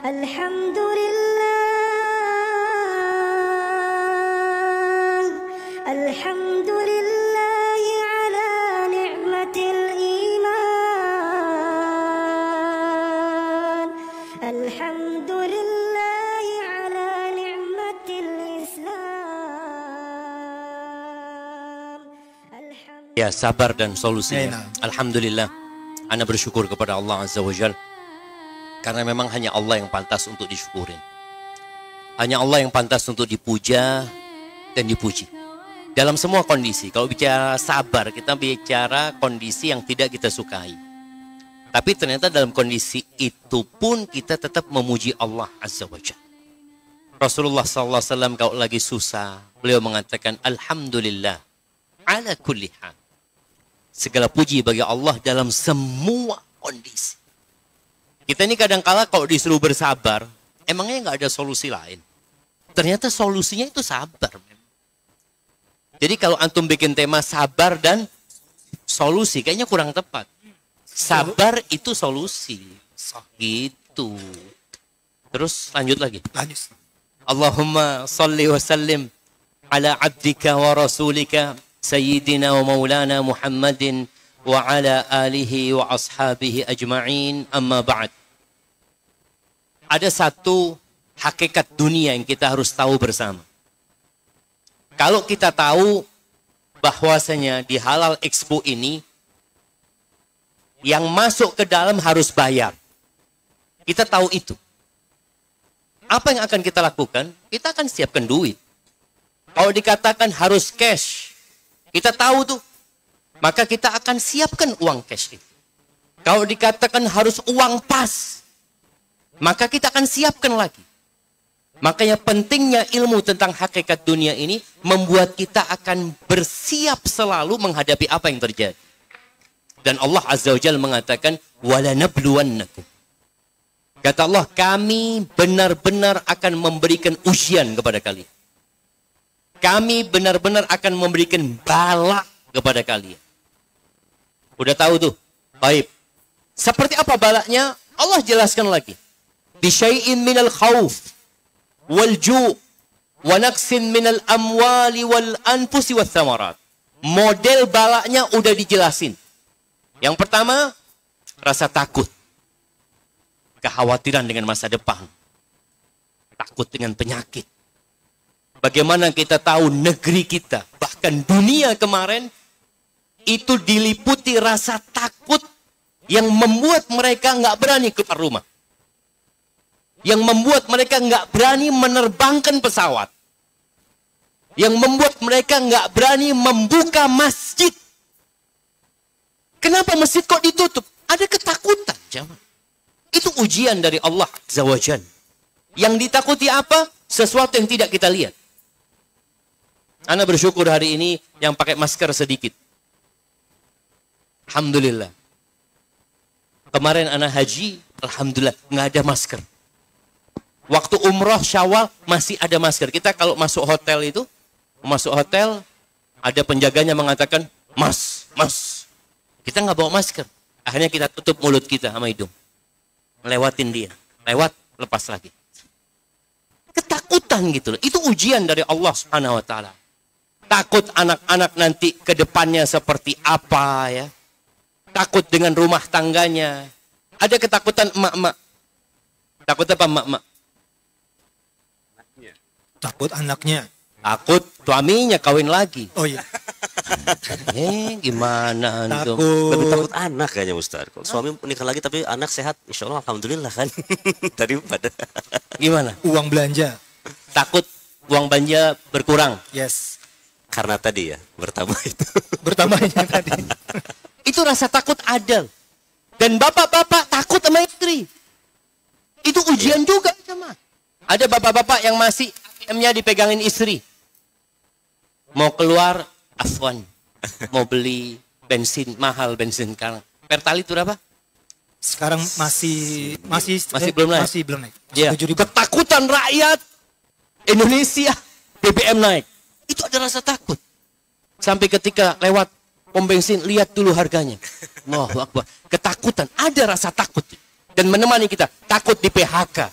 Alhamdulillah, alhamdulillah ala ni'matil iman, alhamdulillah ala ni'matil Islam. Ya, sabar dan solusinya. Alhamdulillah, ana bersyukur kepada Allah Azza wa Jalla. Karena memang hanya Allah yang pantas untuk disyukurin. Hanya Allah yang pantas untuk dipuja dan dipuji. Dalam semua kondisi, kalau bicara sabar, kita bicara kondisi yang tidak kita sukai. Tapi ternyata dalam kondisi itu pun kita tetap memuji Allah Azza wa Jalla. Rasulullah SAW kalau lagi susah, beliau mengatakan, Alhamdulillah, ala kulli hal. Segala puji bagi Allah dalam semua kondisi. Kita ini kadang-kala kalau disuruh bersabar, emangnya nggak ada solusi lain. Ternyata solusinya itu sabar. Jadi kalau antum bikin tema sabar dan solusi, kayaknya kurang tepat. Sabar itu solusi. Gitu. Terus lanjut lagi. Lanjut. Allahumma salli wa sallim ala abdika wa rasulika sayyidina wa maulana Muhammadin wa ala alihi wa ashabihi ajma'in, amma ba'd. Ada satu hakikat dunia yang kita harus tahu bersama. Kalau kita tahu bahwasanya di Halal Expo ini yang masuk ke dalam harus bayar. Kita tahu itu. Apa yang akan kita lakukan? Kita akan siapkan duit. Kalau dikatakan harus cash, kita tahu tuh. Maka kita akan siapkan uang cash itu. Kalau dikatakan harus uang pas, maka kita akan siapkan lagi. Makanya pentingnya ilmu tentang hakikat dunia ini membuat kita akan bersiap selalu menghadapi apa yang terjadi. Dan Allah Azza wa Jalla mengatakan, وَلَنَبْلُوَنَّكُمْ. Kata Allah, kami benar-benar akan memberikan ujian kepada kalian. Kami benar-benar akan memberikan bala kepada kalian. Udah tahu tuh. Baik. Seperti apa balanya? Allah jelaskan lagi. Bisyai'in minal khawf wal ju' wa naqsin minal amwali wal anfusi wath thamarat. Model balanya udah dijelasin. Yang pertama, rasa takut. Kekhawatiran dengan masa depan. Takut dengan penyakit. Bagaimana kita tahu negeri kita, bahkan dunia kemarin, itu diliputi rasa takut yang membuat mereka nggak berani keluar rumah. Yang membuat mereka nggak berani menerbangkan pesawat. Yang membuat mereka nggak berani membuka masjid. Kenapa masjid kok ditutup? Ada ketakutan, jemaah. Itu ujian dari Allah Azza wa Jalla. Yang ditakuti apa? Sesuatu yang tidak kita lihat. Ana bersyukur hari ini yang pakai masker sedikit. Alhamdulillah. Kemarin ana haji, alhamdulillah nggak ada masker. Waktu umroh Syawal masih ada masker. Kita kalau masuk hotel itu, masuk hotel ada penjaganya mengatakan, mas. Kita nggak bawa masker. Akhirnya kita tutup mulut kita sama hidung. Lewatin dia. Lewat, lepas lagi. Ketakutan gitu loh. Itu ujian dari Allah Subhanahu wa Ta'ala. Takut anak-anak nanti ke depannya seperti apa ya. Takut dengan rumah tangganya. Ada ketakutan emak-emak. Takut apa emak-emak? Takut anaknya. Takut suaminya kawin lagi. Oh iya. Gimana antum? Lebih takut anak kayaknya Ustaz. Kalau suami nikah lagi tapi anak sehat, insya Allah alhamdulillah kan. Daripada Gimana? Uang belanja. Takut uang belanja berkurang. Yes. karena tadi ya bertambah itu. Bertambahnya tadi. Itu rasa takut ada. Dan bapak-bapak takut sama istri. Itu ujian juga sama. Ada bapak-bapak yang masih ATM-nya dipegangin istri. Mau keluar, afwan. Mau beli bensin, mahal bensin sekarang. Pertalite berapa? Sekarang masih belum naik. Masih belum naik. Ya. Ketakutan rakyat Indonesia BBM naik. Itu ada rasa takut. Sampai ketika lewat pom bensin, lihat dulu harganya. Allahu Akbar. Ketakutan, ada rasa takut. Dan menemani kita, takut di PHK.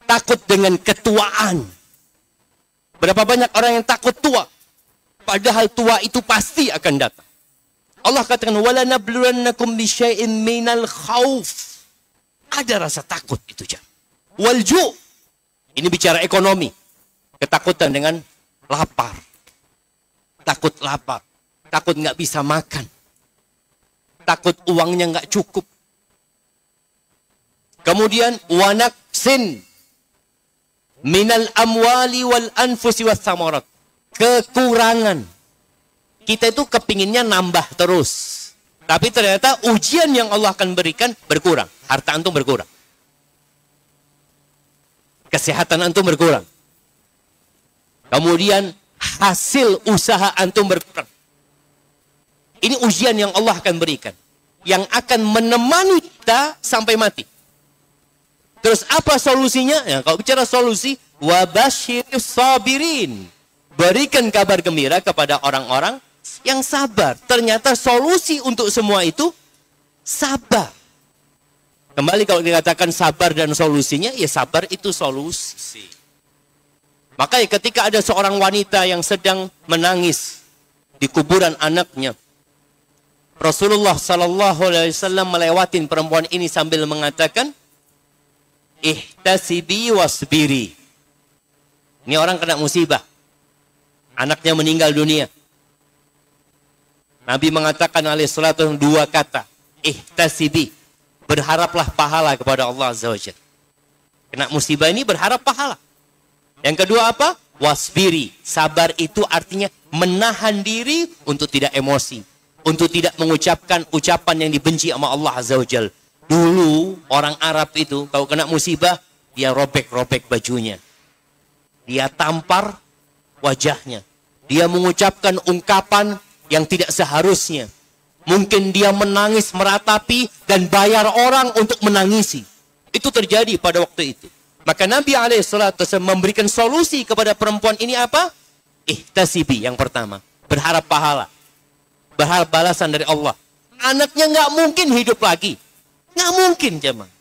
takut dengan ketuaan. Berapa banyak orang yang takut tua, padahal tua itu pasti akan datang. Allah katakan wala nabluwannakum bisyai'in minal khauf. Ada rasa takut itu jam. Walju. Ini bicara ekonomi. Ketakutan dengan lapar. Takut lapar. Takut nggak bisa makan. Takut uangnya nggak cukup. Kemudian wanaksin minal amwali wal anfusi was samarat. Kekurangan. Kita itu kepinginnya nambah terus. Tapi ternyata ujian yang Allah akan berikan berkurang. Harta antum berkurang. Kesehatan antum berkurang. Kemudian hasil usaha antum berkurang. Ini ujian yang Allah akan berikan. Yang akan menemani kita sampai mati. Terus apa solusinya? Ya, kalau bicara solusi, wabashiris sabirin. Berikan kabar gembira kepada orang-orang yang sabar. Ternyata solusi untuk semua itu sabar. Kembali kalau dikatakan sabar dan solusinya, ya sabar itu solusi. Makanya ketika ada seorang wanita yang sedang menangis di kuburan anaknya, Rasulullah Sallallahu Alaihi Wasallam melewatin perempuan ini sambil mengatakan, ihtasibi wasbiri. Ini orang kena musibah. Anaknya meninggal dunia. Nabi mengatakan alaihissalatu dua kata. Ihtasibi. Berharaplah pahala kepada Allah Azza wa Jalla. Kena musibah ini berharap pahala. Yang kedua apa? Wasbiri. Sabar itu artinya menahan diri untuk tidak emosi. Untuk tidak mengucapkan ucapan yang dibenci sama Allah Azza wa Jalla. Dulu orang Arab itu kalau kena musibah, dia robek-robek bajunya. Dia tampar wajahnya. Dia mengucapkan ungkapan yang tidak seharusnya. Mungkin dia menangis meratapi dan bayar orang untuk menangisi. Itu terjadi pada waktu itu. Maka Nabi SAW memberikan solusi kepada perempuan ini apa? Ihtasibi yang pertama. Berharap pahala. Berharap balasan dari Allah. Anaknya nggak mungkin hidup lagi. Nggak mungkin jemaah.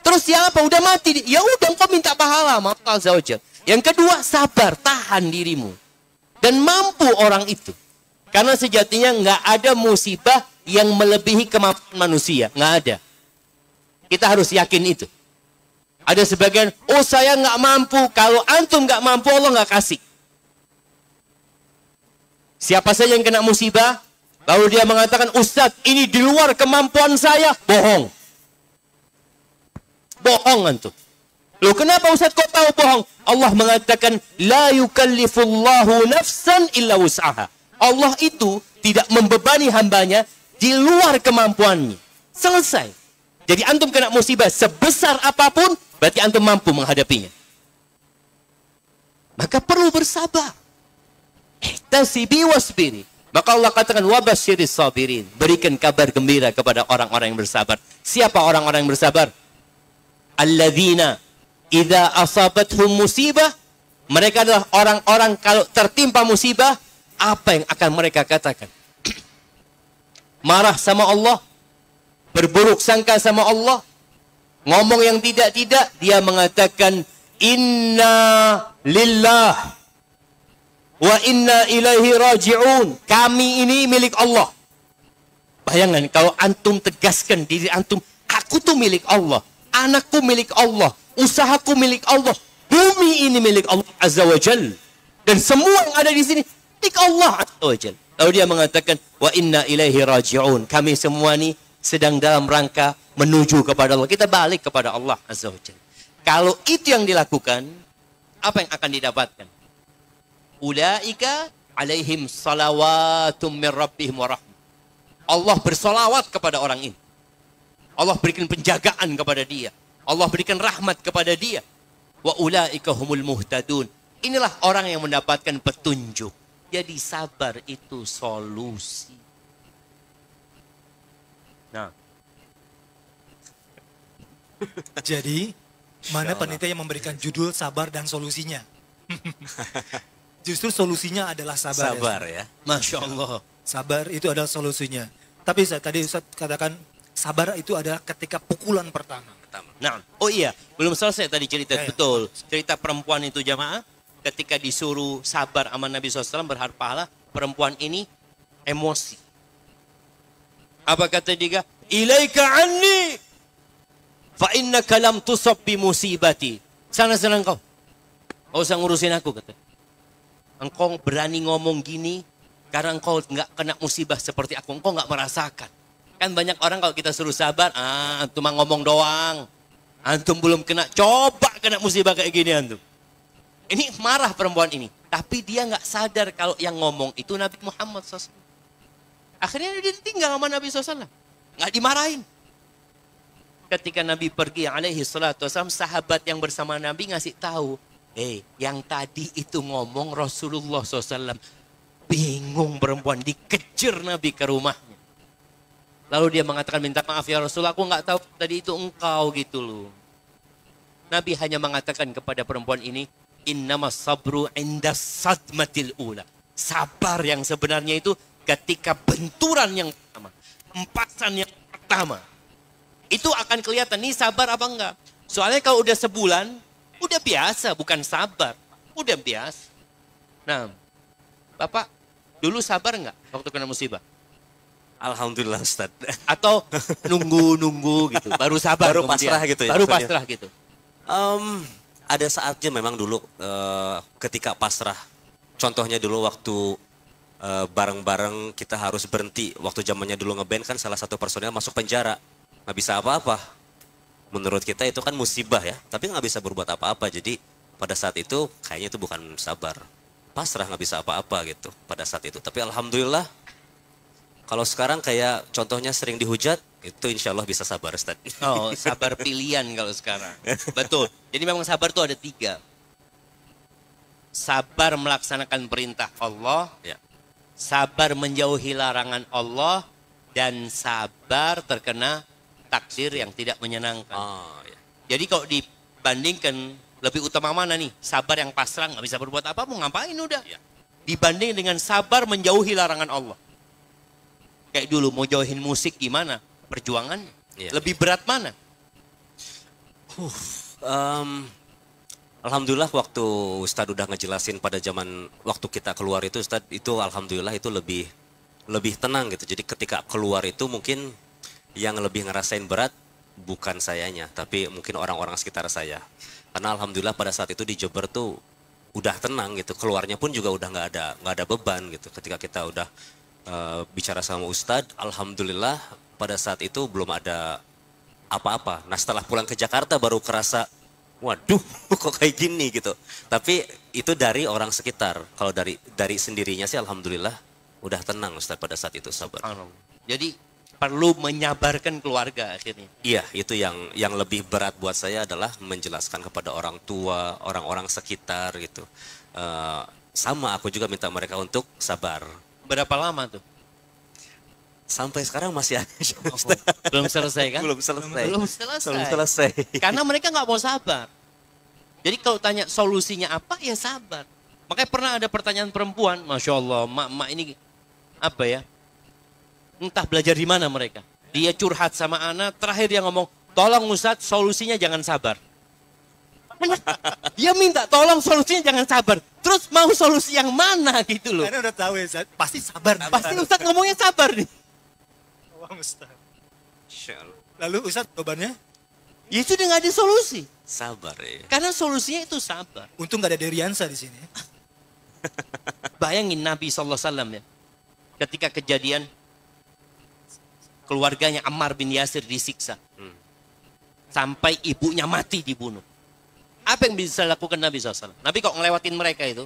Terus ya apa? Udah mati. Ya udah engkau minta pahala. Maka Zawajal. Yang kedua sabar. Tahan dirimu. Dan mampu orang itu. Karena sejatinya nggak ada musibah yang melebihi kemampuan manusia. Nggak ada. Kita harus yakin itu. Ada sebagian, oh saya nggak mampu. Kalau antum nggak mampu, Allah nggak kasih. Siapa saja yang kena musibah, lalu dia mengatakan, Ustadz, ini di luar kemampuan saya. Bohong. Bohong antum. Loh kenapa Ustadz kok tahu bohong? Allah mengatakan, la yukallifullahu nafsan illa wus'aha. Allah itu tidak membebani hambanya di luar kemampuannya. Selesai. Jadi antum kena musibah sebesar apapun, berarti antum mampu menghadapinya. Maka perlu bersabar. Ihtasibi wasbiri. Maka Allah katakan wabasyiris sabirin. Berikan kabar gembira kepada orang-orang yang bersabar. Siapa orang-orang yang bersabar? Alladzina idza asabathum musibah. Mereka adalah orang-orang kalau tertimpa musibah, apa yang akan mereka katakan? Marah sama Allah, berburuk sangka sama Allah, ngomong yang tidak-tidak, dia mengatakan inna lillah wa inna ilaihi raji'un. Kami ini milik Allah. Bayangkan kalau antum tegaskan diri antum, aku tuh milik Allah, anakku milik Allah, usahaku milik Allah, bumi ini milik Allah Azza wa Jalla, dan semua yang ada di sini milik Allah Azza wa Jalla. Lalu dia mengatakan wa inna ilaihi raji'un. Kami semua ini sedang dalam rangka menuju kepada Allah. Kita balik kepada Allah Azza wa Jalla. Kalau itu yang dilakukan, apa yang akan didapatkan? Ulaika alaihim salawatum min rabbihim wa rahmah. Allah bersolawat kepada orang ini. Allah berikan penjagaan kepada dia. Allah berikan rahmat kepada dia. Wa ulaika humul muhtadun. Inilah orang yang mendapatkan petunjuk. Jadi sabar itu solusi. Nah. Jadi, mana panitia yang memberikan judul sabar dan solusinya? Justru solusinya adalah sabar. Sabar ya. Masya Allah. Sabar itu adalah solusinya. Tapi tadi Ustaz katakan sabar itu adalah ketika pukulan pertama. Nah, oh iya, belum selesai tadi cerita. Ya, ya. Betul, cerita perempuan itu jamaah, ketika disuruh sabar sama Nabi SAW berharap pahala, perempuan ini emosi. Apa kata dia? Ilaika anni, fa innaka lam tusab bi musibati. Sana engkau. Kau usah ngurusin aku, kata. Engkau berani ngomong gini, karena engkau nggak kena musibah seperti aku. Engkau nggak merasakan. Kan banyak orang kalau kita suruh sabar, antum mah ngomong doang. Antum belum kena, coba kena musibah kayak gini antum. Ini marah perempuan ini. Tapi dia nggak sadar kalau yang ngomong itu Nabi Muhammad SAW. Akhirnya dia tinggal sama Nabi SAW. Nggak dimarahin. Ketika Nabi pergi alaihi salatu wasallam, sahabat yang bersama Nabi ngasih tahu. Yang tadi itu ngomong Rasulullah SAW. Bingung perempuan, dikejar Nabi ke rumahnya. Lalu dia mengatakan, minta maaf ya Rasul, aku nggak tahu tadi itu engkau gitu loh. Nabi hanya mengatakan kepada perempuan ini, innamas sabru indas sadmatil ula. Sabar yang sebenarnya itu ketika benturan yang pertama, empasan yang pertama. Itu akan kelihatan, nih sabar apa enggak. Soalnya kalau udah sebulan, udah biasa, bukan sabar. Udah biasa. Nah, Bapak dulu sabar enggak waktu kena musibah? Alhamdulillah Ustaz. Atau nunggu gitu, baru sabar. Baru kemudian. pasrah gitu ya, Baru maksudnya? pasrah gitu. Ada saatnya memang dulu ketika pasrah. Contohnya dulu waktu bareng-bareng kita harus berhenti. Waktu zamannya dulu ngeband kan salah satu personel masuk penjara. Nggak bisa apa-apa. Menurut kita itu kan musibah ya. Tapi nggak bisa berbuat apa-apa. Jadi pada saat itu kayaknya itu bukan sabar. Pasrah, nggak bisa apa-apa gitu pada saat itu. Tapi alhamdulillah. Kalau sekarang kayak contohnya sering dihujat, itu insya Allah bisa sabar Ustaz. Oh, sabar pilihan kalau sekarang. Betul. Jadi memang sabar itu ada 3. Sabar melaksanakan perintah Allah. Ya. Sabar menjauhi larangan Allah. Dan sabar terkena takdir yang tidak menyenangkan. Oh, ya. Jadi kalau dibandingkan, lebih utama mana nih? Sabar yang pasrah, nggak bisa berbuat apa, mau ngapain udah. Ya. Dibanding dengan sabar menjauhi larangan Allah. Kayak dulu mau jauhin musik gimana? Perjuangannya. Ya. Lebih berat mana? Alhamdulillah waktu Ustadz udah ngejelasin pada zaman waktu kita keluar itu Ustadz, itu alhamdulillah itu lebih tenang gitu. Jadi ketika keluar itu mungkin yang lebih ngerasain berat bukan sayanya, tapi mungkin orang-orang sekitar saya. Karena alhamdulillah pada saat itu di Jember tuh udah tenang gitu. Keluarnya pun juga udah nggak ada beban gitu. Ketika kita udah bicara sama Ustadz, alhamdulillah pada saat itu belum ada apa-apa. Nah setelah pulang ke Jakarta baru kerasa, waduh kok kayak gini gitu. Tapi itu dari orang sekitar. Kalau dari sendirinya sih alhamdulillah udah tenang Ustadz pada saat itu, sabar. Jadi perlu menyabarkan keluarga akhirnya. Iya, itu yang lebih berat buat saya adalah menjelaskan kepada orang tua, orang-orang sekitar gitu. Sama aku juga minta mereka untuk sabar. Berapa lama tuh? Sampai sekarang masih ada. Belum selesai kan? Belum selesai. Belum selesai. Belum selesai. Karena mereka nggak mau sabar. Jadi kalau tanya solusinya apa, ya sabar. Makanya pernah ada pertanyaan perempuan, Masya Allah, mak ini apa ya? Entah belajar di mana mereka. Dia curhat sama anak, terakhir dia ngomong, tolong Ustadz solusinya jangan sabar. Dia minta tolong solusinya jangan sabar. Terus mau solusi yang mana gitu loh. Karena udah tahu ya Ustaz, pasti sabar. Pasti Ustadz ngomongnya sabar nih. Wah, Ustaz. Lalu Ustaz jawabannya? Ya itu udah gak ada solusi. Sabar ya. Karena solusinya itu sabar. Untung gak ada Deriansa di sini. Bayangin Nabi SAW ya. Ketika kejadian keluarganya Ammar bin Yasir disiksa. Sampai ibunya mati dibunuh. Apa yang bisa lakukan Nabi SAW? Nabi kok ngelewatin mereka itu,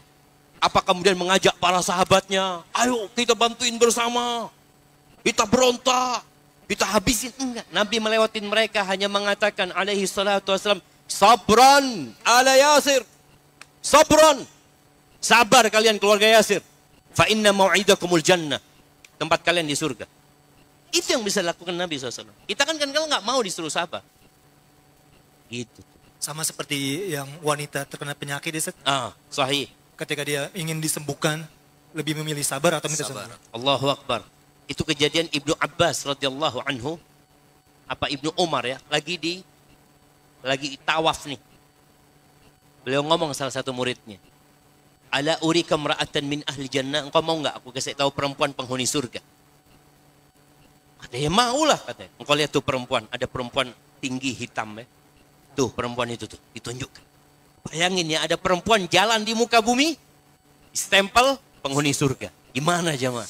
apa kemudian mengajak para sahabatnya, ayo kita bantuin bersama, kita berontak, kita habisin? Enggak. Nabi melewatin mereka hanya mengatakan alaihi salatu wassalam, sabran ala Yasir, sabran, sabar kalian keluarga Yasir, fa inna mau'idakumul jannah, tempat kalian di surga. Itu yang bisa lakukan Nabi SAW. Kita kan kalau nggak mau disuruh sabar. Gitu. Sama seperti yang wanita terkena penyakit, Ustaz. Sahih. Ketika dia ingin disembuhkan, lebih memilih sabar atau minta Sabar. sembuh. Allahu Akbar. Itu kejadian Ibnu Abbas radhiyallahu anhu apa Ibnu Umar ya, lagi tawaf nih. Beliau ngomong salah satu muridnya, ala urika mra'atan min ahli jannah, engkau mau nggak aku kasih tahu perempuan penghuni surga? Ada yang mau lah katanya. Engkau lihat tuh perempuan, ada perempuan tinggi hitam ya. Tuh perempuan itu tuh, ditunjukkan. Bayangin ya, ada perempuan jalan di muka bumi, stempel penghuni surga. Gimana jemaah?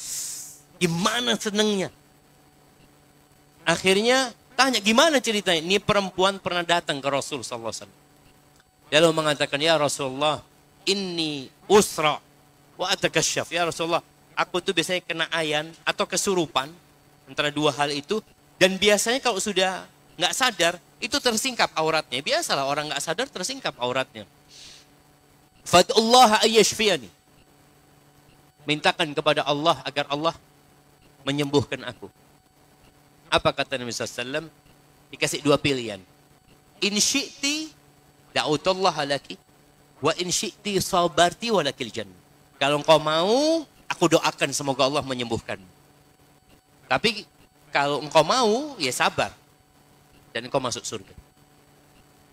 Gimana senengnya? Akhirnya tanya gimana ceritanya? Ini perempuan pernah datang ke Rasul sallallahu alaihi wasallam. Lalu mengatakan, ya Rasulullah, inni usra wa atakasyaf. Ya Rasulullah, aku tuh biasanya kena ayan atau kesurupan, antara dua hal itu. Dan biasanya kalau sudah nggak sadar, itu tersingkap auratnya. Biasalah orang nggak sadar tersingkap auratnya. Fad'ullaha ayyashfiyani. Mintakan kepada Allah agar Allah menyembuhkan aku. Apa kata Nabi SAW? Dikasih dua pilihan. In syi'ti da'utullaha laki. Wa in syi'ti sabarti walakil jannah. Kalau engkau mau, aku doakan semoga Allah menyembuhkanmu. Tapi kalau engkau mau, ya sabar. Dan engkau masuk surga.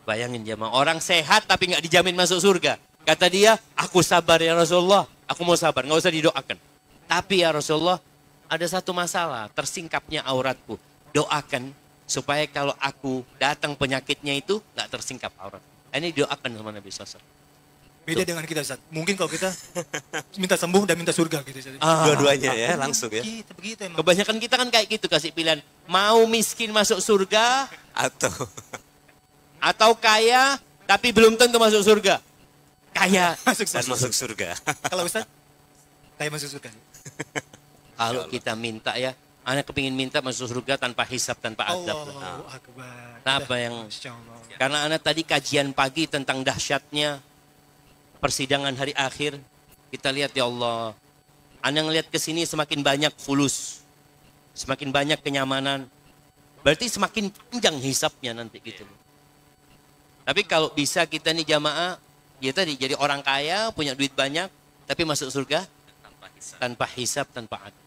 Bayangin jemaah, orang sehat tapi nggak dijamin masuk surga. Kata dia, aku sabar ya Rasulullah. Aku mau sabar, nggak usah didoakan. Tapi ya Rasulullah, ada satu masalah, tersingkapnya auratku. Doakan supaya kalau aku datang penyakitnya itu nggak tersingkap aurat. Ini doakan sama Nabi SAW. Beda dengan kita, Ustaz. Mungkin kalau kita minta sembuh dan minta surga gitu, Ustaz. Dua-duanya ya, langsung ya. Begitu emang. Kebanyakan kita kan kayak gitu, kasih pilihan. Mau miskin masuk surga, atau kaya tapi belum tentu masuk surga. Kaya Dan masuk surga. Kalau Ustaz, kayak masuk surga. kalau kita minta ya, anak kepingin minta masuk surga tanpa hisab, tanpa adab. Allahu Akbar. Apa yang, Masya Allah. karena anak tadi kajian pagi tentang dahsyatnya persidangan hari akhir. Kita lihat ya Allah, anak ngelihat ke sini semakin banyak fulus, semakin banyak kenyamanan. Berarti semakin panjang hisabnya nanti gitu. Tapi kalau bisa kita nih jamaah, ya tadi jadi orang kaya, punya duit banyak, tapi masuk surga tanpa hisab, tanpa adab.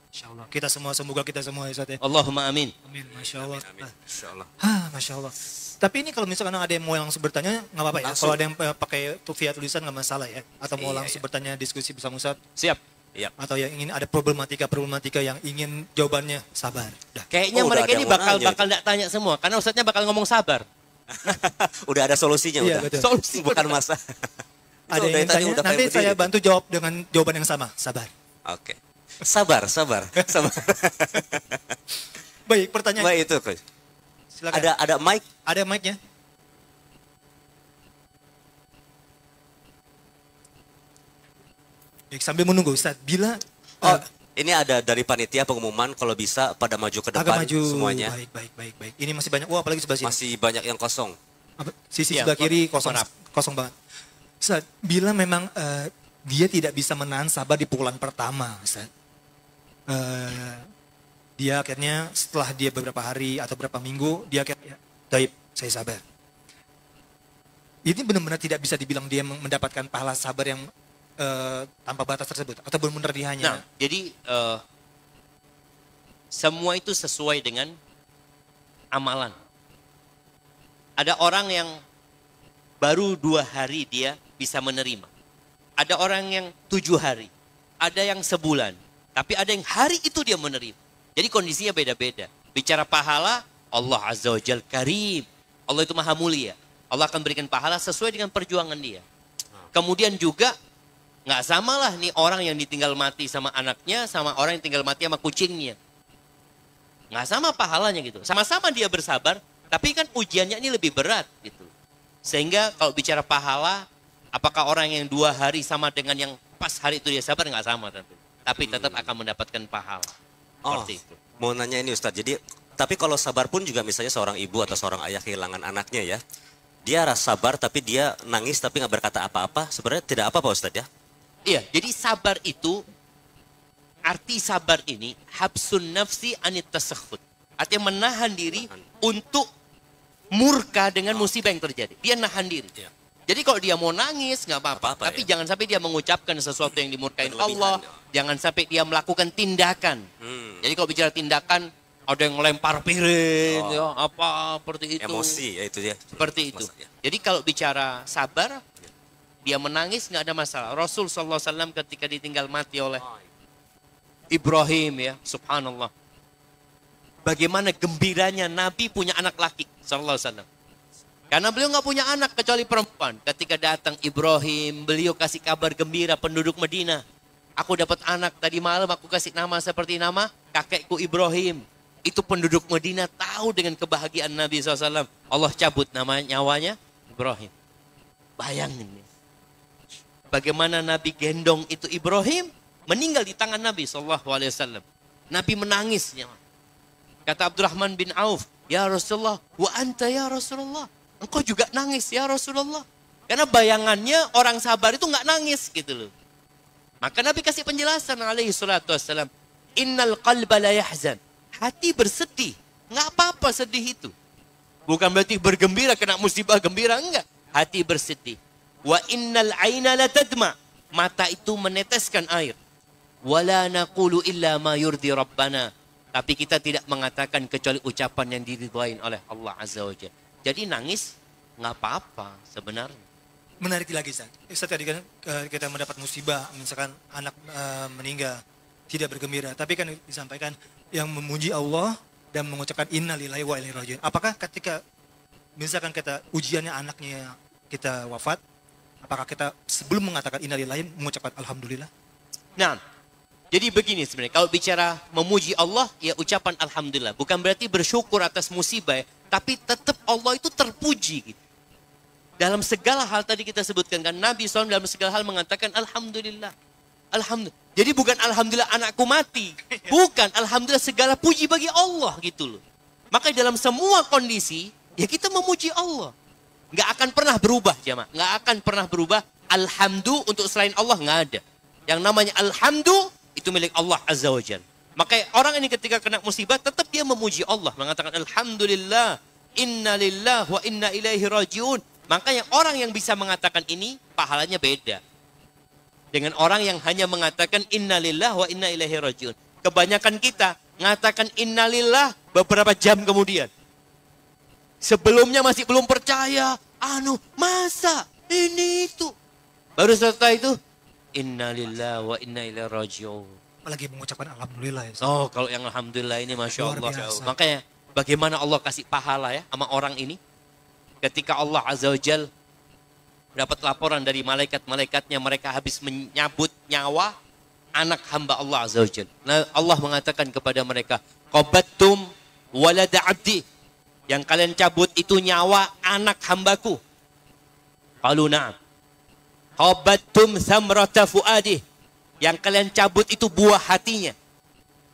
Masya Allah. Kita semua, semoga kita semua, Ustaz ya. Allahumma amin. Amin. Masya Allah. Insyaallah. Masya Allah. Tapi ini kalau misalkan ada yang mau langsung bertanya, nggak apa-apa ya. Langsung. Kalau ada yang pakai via tulisan nggak masalah ya. Atau mau Iya, langsung bertanya diskusi bersama Ustaz. Siap. Iya. Atau yang ingin ada problematika yang ingin jawabannya, sabar. Dah. Kayaknya Oh, udah mereka ada ini yang mau bakal nanya nggak tanya semua, karena ustadznya bakal ngomong sabar. Udah ada solusinya Iya, udah. betul. Solusi Bukan masa. Ada Itu yang dari tadi tanya, udah nanti kayak saya begini. bantu jawab dengan jawaban yang sama, sabar. Oke. Sabar. Baik, pertanyaan. Baik itu, Coach. Silakan. Ada mic. Ada mic-nya? Baik, sambil menunggu Ustaz, bila Ini ada dari panitia pengumuman kalau bisa pada maju ke agak depan maju, semuanya. baik. Ini masih banyak, apalagi sebelah sini. Masih banyak yang kosong. Sisi Iya, sebelah kiri kosong, maaf. kosong banget. Ustaz, bila memang dia tidak bisa menahan sabar di pukulan pertama, Ustaz. Dia akhirnya setelah dia beberapa hari atau beberapa minggu, dia akhirnya, taib, saya sabar. Ini benar-benar tidak bisa dibilang dia mendapatkan pahala sabar yang tanpa batas tersebut, atau benar-benar dia hanya Nah, jadi semua itu sesuai dengan amalan. Ada orang yang baru 2 hari dia bisa menerima. Ada orang yang 7 hari. Ada yang sebulan. Tapi ada yang hari itu dia menerima. Jadi kondisinya beda-beda. Bicara pahala, Allah Azza wa Jal Karim. Allah itu maha mulia. Allah akan berikan pahala sesuai dengan perjuangan dia. Kemudian juga, nggak sama lah nih orang yang ditinggal mati sama anaknya, sama orang yang tinggal mati sama kucingnya. Nggak sama pahalanya gitu. Sama-sama dia bersabar, tapi kan ujiannya ini lebih berat gitu. Sehingga kalau bicara pahala, apakah orang yang 2 hari sama dengan yang pas hari itu dia sabar, nggak sama tentu. Tapi tetap akan mendapatkan pahala. Seperti itu. Mau nanya ini Ustadz, jadi tapi kalau sabar pun juga misalnya seorang ibu atau seorang ayah kehilangan anaknya ya, dia rasa sabar tapi dia nangis tapi nggak berkata apa-apa, sebenarnya tidak apa-apa Ustadz ya? Iya, jadi sabar itu, arti sabar ini, habsun nafsi anit tasakhut. Artinya menahan diri untuk murka dengan musibah yang terjadi. Dia nahan diri. Iya. Jadi kalau dia mau nangis, nggak apa-apa. Apa-apa, Tapi ya. jangan sampai dia mengucapkan sesuatu yang dimurkain Berlebihan, Allah. ya. Jangan sampai dia melakukan tindakan. Jadi kalau bicara tindakan, Ada yang melempar piring, ya, apa seperti itu. Emosi ya itu ya. Seperti itu. Maksudnya. Jadi kalau bicara sabar, dia menangis nggak ada masalah. Rasul SAW ketika ditinggal mati oleh Ibrahim ya, subhanallah. Bagaimana gembiranya Nabi punya anak laki SAW. Karena beliau nggak punya anak kecuali perempuan. Ketika datang Ibrahim, beliau kasih kabar gembira penduduk Madinah. Aku dapat anak tadi malam, aku kasih nama seperti nama kakekku Ibrahim. Itu penduduk Madinah tahu dengan kebahagiaan Nabi SAW. Allah cabut nyawanya Ibrahim. Bayangin ya. Bagaimana Nabi gendong itu Ibrahim, meninggal di tangan Nabi SAW. Nabi menangis. Ya. Kata Abdurrahman bin Auf, ya Rasulullah, wa anta ya Rasulullah. Engkau juga nangis ya Rasulullah. Karena bayangannya orang sabar itu nggak nangis gitu loh. Maka Nabi kasih penjelasan alaihi salatu wassalam. Innal qalba la yahzan. Hati bersedih. Nggak apa-apa sedih itu. Bukan berarti bergembira kena musibah gembira. Enggak. Hati bersedih. Wa innal aina la tadma. Mata itu meneteskan air. Wala naqulu illa ma yurdi rabbana. Tapi kita tidak mengatakan kecuali ucapan yang diridhoin oleh Allah Azza wa Jalla. Jadi nangis nggak apa-apa sebenarnya. Menarik lagi Ustaz. Ustaz tadi kan kita mendapat musibah, misalkan anak meninggal, tidak bergembira. Tapi kan disampaikan yang memuji Allah dan mengucapkan inna lillahi wa inna ilaihi raji'un. Apakah ketika misalkan kita ujiannya anaknya kita wafat, apakah kita sebelum mengatakan inna lillahi mengucapkan alhamdulillah? Nah, jadi begini sebenarnya, kalau bicara memuji Allah, ya ucapan alhamdulillah. Bukan berarti bersyukur atas musibah, tapi tetap Allah itu terpuji. Gitu. Dalam segala hal tadi kita sebutkan kan, Nabi SAW dalam segala hal mengatakan alhamdulillah. Alhamdulillah. Jadi bukan alhamdulillah anakku mati. Bukan, alhamdulillah segala puji bagi Allah gitu loh. Maka dalam semua kondisi, ya kita memuji Allah. Nggak akan pernah berubah jemaah. Nggak akan pernah berubah. Alhamdulillah untuk selain Allah nggak ada. Yang namanya alhamdulillah, itu milik Allah Azza wa Jalla. Maka orang ini ketika kena musibah tetap dia memuji Allah. Mengatakan alhamdulillah, inna lillah wa inna ilaihi rajiun. Makanya orang yang bisa mengatakan ini pahalanya beda. Dengan orang yang hanya mengatakan inna lillah wa inna ilaihi rajiun. Kebanyakan kita mengatakan inna lillah beberapa jam kemudian. Sebelumnya masih belum percaya. Masa ini itu. Baru setelah itu inna lillah wa inna ilaihi rajiun. Apalagi mengucapkan alhamdulillah ya. Oh, kalau yang alhamdulillah ini Masya Luar Allah. biasa. Makanya bagaimana Allah kasih pahala ya sama orang ini. Ketika Allah Azza wa Jal dapat laporan dari malaikat-malaikatnya, mereka habis menyabut nyawa anak hamba Allah Azza wa Jal. Nah, Allah mengatakan kepada mereka, qabattum walada abdi. Yang kalian cabut itu nyawa anak hambaku. Qalu na'am. Qabattum samrata fuadih. Yang kalian cabut itu buah hatinya.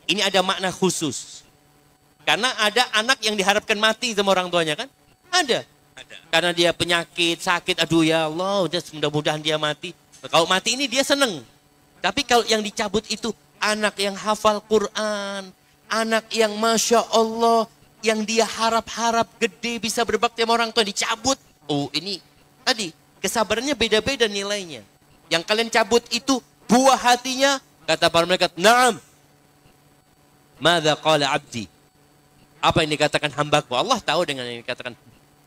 Ini ada makna khusus. Karena ada anak yang diharapkan mati sama orang tuanya kan? Ada. Karena dia penyakit, sakit, aduh ya Allah, udah mudah-mudahan dia mati. Kalau mati ini dia seneng. Tapi kalau yang dicabut itu anak yang hafal Quran, anak yang Masya Allah, yang dia harap-harap gede bisa berbakti sama orang tua, dicabut. Oh ini tadi kesabarannya beda-beda nilainya. Yang kalian cabut itu buah hatinya, kata para malaikat, na'am. Madza qala abdi. Apa yang dikatakan hambaku? Allah tahu dengan yang dikatakan.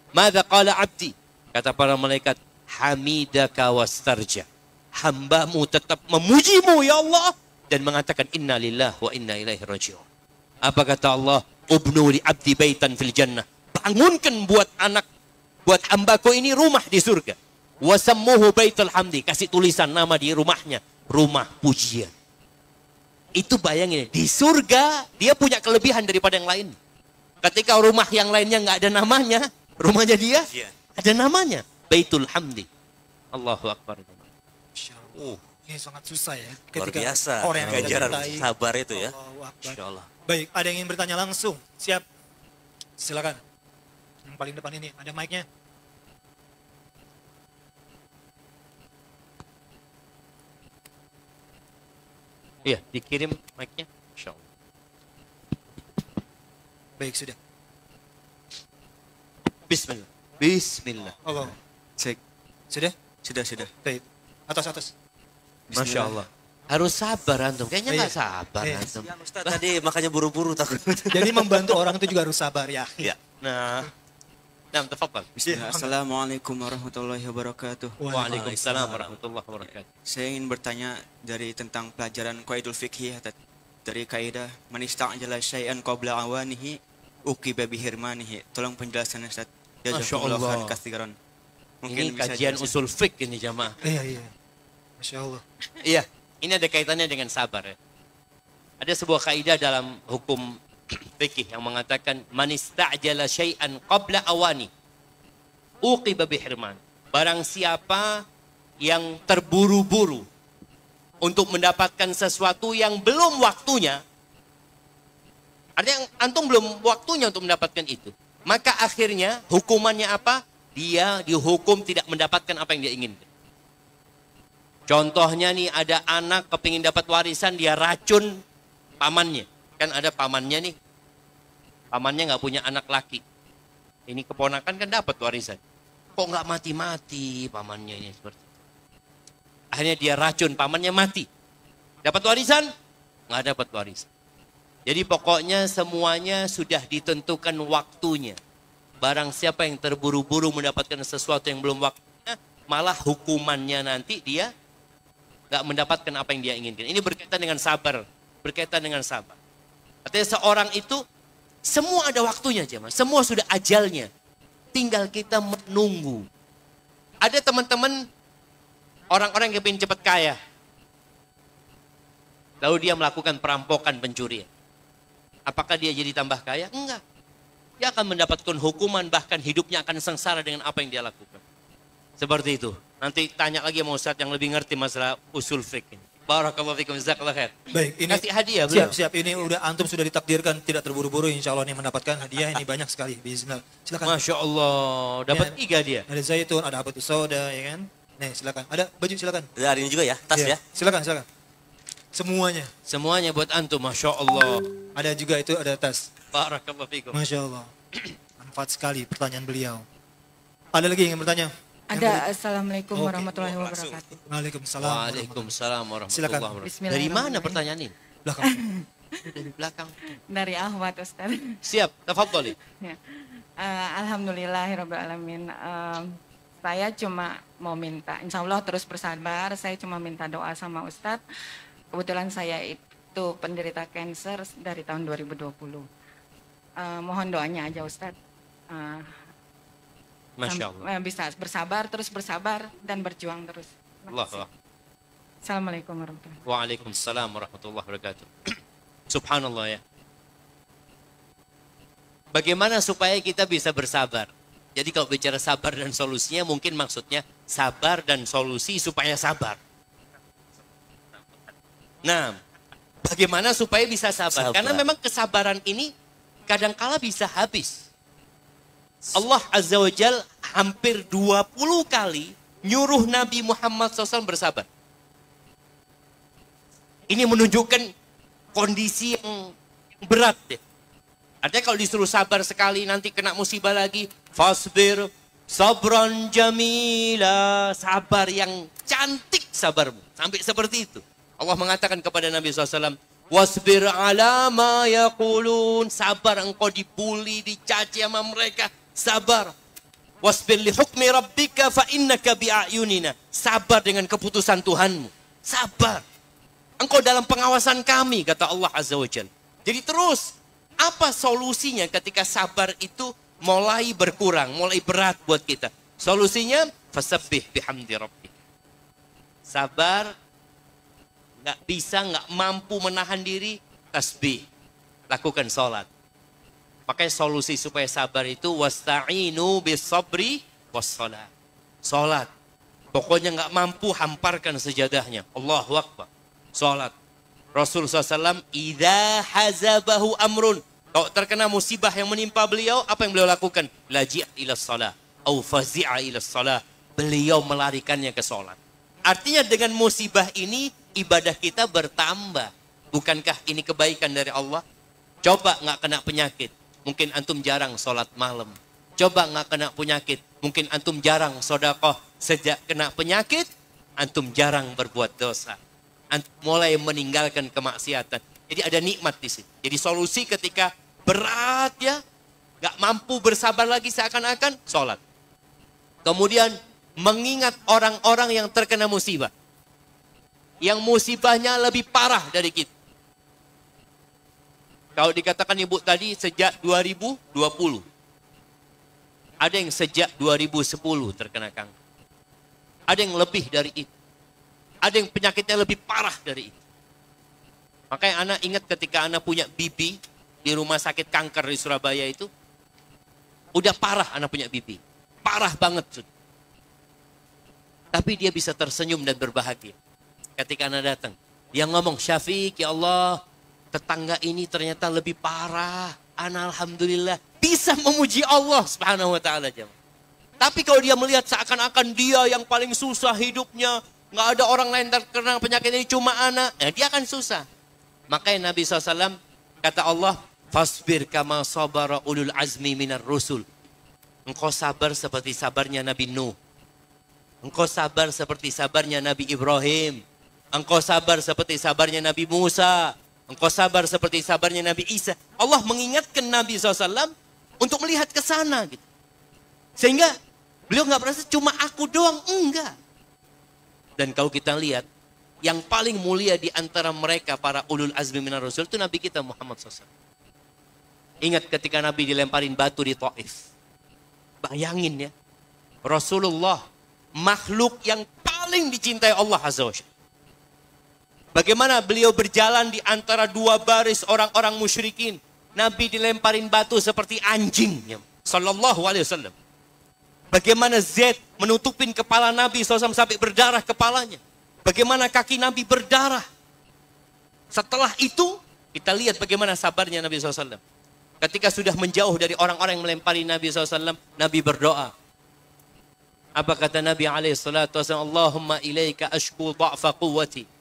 Madza qala abdi. Kata para malaikat, hamidaka wastarja. Hambamu tetap memujimu ya Allah. Dan mengatakan inna lillah wa inna ilaihi raji'un. Apa kata Allah? Ubnu li abdi baitan fil jannah. Bangunkan buat anak, buat hambaku ini rumah di surga. Wasammuhu baitul hamdi. Kasih tulisan nama di rumahnya. Rumah pujian. Itu bayangin, di surga dia punya kelebihan daripada yang lain. Ketika rumah yang lainnya nggak ada namanya, rumahnya dia ada namanya. Baitul hamdi. Allahu Akbar. Ini sangat susah ya. Luar biasa. Orang yang kita Ganjaran cintai. sabar itu ya. Allahu Akbar. Insya Allah. Baik, ada yang ingin bertanya langsung? Siap. Silakan. Yang paling depan ini, ada mic-nya. Iya, dikirim mic-nya. Insya Allah. Baik, sudah. Bismillah. Bismillah. Allah. Cek. Sudah? Sudah. Baik. Atas. Masya Allah. Harus sabar antum. Kayaknya Iya. nggak sabar Iya. antum. Ya, Ustaz, tadi makanya buru-buru takut. Jadi membantu orang itu juga harus sabar ya. Ya. Nah, tafadhal. Iya. Assalamualaikum warahmatullahi wabarakatuh. Waalaikumsalam warahmatullahi wabarakatuh. Saya ingin bertanya dari tentang pelajaran qaidul fiqh dari kaidah man ista'jala syai'an qabla awanihi uqiba bihirmanihi. Tolong penjelasannya Ustaz. Masya Allah. Katsiran. Ini kajian usul fiqh ini jamaah. Iya. Masya Allah. Iya, ini ada kaitannya dengan sabar ya. Ada sebuah kaidah dalam hukum fikih yang mengatakan man ista'jala syai'an qabla awani uqiba bihirman. Barang siapa yang terburu-buru untuk mendapatkan sesuatu yang belum waktunya, artinya antum belum waktunya untuk mendapatkan itu, maka akhirnya hukumannya apa? Dia dihukum tidak mendapatkan apa yang dia inginkan. Contohnya nih, ada anak kepingin dapat warisan, dia racun pamannya. Kan ada pamannya nih, pamannya nggak punya anak laki. Ini keponakan kan dapat warisan. Kok nggak mati-mati pamannya ini seperti itu. Akhirnya dia racun, pamannya mati. Dapat warisan? Nggak dapat warisan. Jadi pokoknya semuanya sudah ditentukan waktunya. Barang siapa yang terburu-buru mendapatkan sesuatu yang belum waktunya, malah hukumannya nanti dia nggak mendapatkan apa yang dia inginkan. Ini berkaitan dengan sabar. Berkaitan dengan sabar. Artinya seorang itu semua ada waktunya, jemaah. Semua sudah ajalnya. Tinggal kita menunggu. Ada teman-teman orang-orang yang ingin cepat kaya. Lalu dia melakukan perampokan, pencurian. Apakah dia jadi tambah kaya? Enggak. Dia akan mendapatkan hukuman, bahkan hidupnya akan sengsara dengan apa yang dia lakukan. Seperti itu. Nanti tanya lagi sama Ustaz yang lebih ngerti masalah usul fikih. Barakallahu fikum, jazakallahu khair. Baik, ini Kasih hadiah belum? siap. Ini udah antum sudah ditakdirkan tidak terburu-buru, insya Allah nih mendapatkan hadiah ini banyak sekali. Bismillah. Silakan. Masya Allah, dapat Ya. 3 dia. Ada zaitun, ada habatus sauda, ya kan? Nih, silakan. Ada baju, silakan. Ya, hari ini juga ya, tas ya. Silakan. Semuanya. Semuanya buat antum, Masya Allah. Ada juga itu, ada tas. Barakallahu fikum. Masya Allah. Manfaat sekali pertanyaan beliau. Ada lagi yang ingin bertanya? Ada. Assalamualaikum Oke. warahmatullahi wabarakatuh. Waalaikumsalam. Waalaikumsalam warahmatullahi Silakan. wabarakatuh. Dari Bismillahirrahmanirrahim. mana pertanyaan ini? Belakang. Dari belakang. Dari Ahwat Ustaz. Siap, tafadhali. Ya. Alhamdulillahirrabbilalamin. Saya cuma mau minta, insya Allah terus bersabar. Saya cuma minta doa sama Ustadz. Kebetulan saya itu penderita cancer dari tahun 2020. Mohon doanya aja Ustadz. Masya Allah. Bisa bersabar, terus bersabar dan berjuang terus. Terima kasih. Allah. Assalamualaikum warahmatullahi wabarakatuh. Waalaikumsalam warahmatullahi wabarakatuh. Subhanallah ya. Bagaimana supaya kita bisa bersabar? Jadi kalau bicara sabar dan solusinya, mungkin maksudnya sabar dan solusi supaya sabar. Nah, bagaimana supaya bisa sabar? Karena memang kesabaran ini kadangkala bisa habis. Allah Azza wa Jal hampir 20 kali nyuruh Nabi Muhammad SAW bersabar. Ini menunjukkan kondisi yang berat deh. Artinya kalau disuruh sabar sekali nanti kena musibah lagi. Fasbir sabran jamila. Sabar yang cantik sabarmu. Sampai seperti itu. Allah mengatakan kepada Nabi SAW. Wasbir ala ma yaqulun. Sabar engkau dibuli, dicaci sama mereka. Sabar. Wasbir li hukmi rabbika fa innaka bi'ayunina. Sabar dengan keputusan Tuhanmu. Sabar. Engkau dalam pengawasan kami, kata Allah Azza wa Jalla. Jadi terus, apa solusinya ketika sabar itu mulai berkurang, mulai berat buat kita? Solusinya, fasabbih bihamdi rabbik. Sabar, nggak mampu menahan diri, tasbih. Lakukan sholat. Makanya solusi supaya sabar itu, wasta'inu bis-sabri was-sholat. Sholat. Pokoknya nggak mampu, hamparkan sejadahnya. Allahu Akbar. Sholat. Rasul SAW, idza hazabahu amrun. Kalau terkena musibah yang menimpa beliau, apa yang beliau lakukan? Laji'a ila shalah. Au fazi'a ila shalah. Beliau melarikannya ke sholat. Artinya dengan musibah ini, ibadah kita bertambah. Bukankah ini kebaikan dari Allah? Coba nggak kena penyakit. Mungkin antum jarang sholat malam. Coba nggak kena penyakit. Mungkin antum jarang sedekah. Sejak kena penyakit, antum jarang berbuat dosa. mulai meninggalkan kemaksiatan. Jadi ada nikmat di sini. Jadi solusi ketika berat ya, gak mampu bersabar lagi seakan-akan, sholat. Kemudian mengingat orang-orang yang terkena musibah. Yang musibahnya lebih parah dari kita. Kalau dikatakan ibu tadi sejak 2020. Ada yang sejak 2010 terkena kanker. Ada yang lebih dari itu. Ada yang penyakitnya lebih parah dari itu. Makanya anak ingat ketika anak punya bibi di rumah sakit kanker di Surabaya itu. Udah parah anak punya bibi. Parah banget. Tapi dia bisa tersenyum dan berbahagia. Ketika anak datang. Dia ngomong, Syafiq, ya Allah, tetangga ini ternyata lebih parah. Ana alhamdulillah bisa memuji Allah subhanahu wa ta'ala. Tapi kalau dia melihat seakan-akan dia yang paling susah hidupnya. Nggak ada orang lain terkena penyakit ini cuma anak. Dia akan susah. Makanya Nabi SAW kata Allah. Fasbir kama sabara ulul azmi minar rusul. Engkau sabar seperti sabarnya Nabi Nuh. Engkau sabar seperti sabarnya Nabi Ibrahim. Engkau sabar seperti sabarnya Nabi Musa. Engkau sabar seperti sabarnya Nabi Isa. Allah mengingatkan Nabi SAW untuk melihat ke sana. Gitu. Sehingga beliau nggak merasa cuma aku doang. Enggak. Dan kalau kita lihat, yang paling mulia di antara mereka para ulul azmi minar rasul itu Nabi kita Muhammad SAW. Ingat ketika Nabi dilemparin batu di Taif. Bayangin ya. Rasulullah, makhluk yang paling dicintai Allah Azza wa Jalla. Bagaimana beliau berjalan di antara dua baris orang-orang musyrikin. Nabi dilemparin batu seperti anjing. Sallallahu alaihi wasallam. Bagaimana Zaid menutupin kepala Nabi SAW sampai berdarah kepalanya. Bagaimana kaki Nabi berdarah. Setelah itu, kita lihat bagaimana sabarnya Nabi SAW. Ketika sudah menjauh dari orang-orang yang melempari Nabi SAW, Nabi berdoa. Apa kata Nabi SAW? Allahumma ilaika ashku dha'fa quwwati.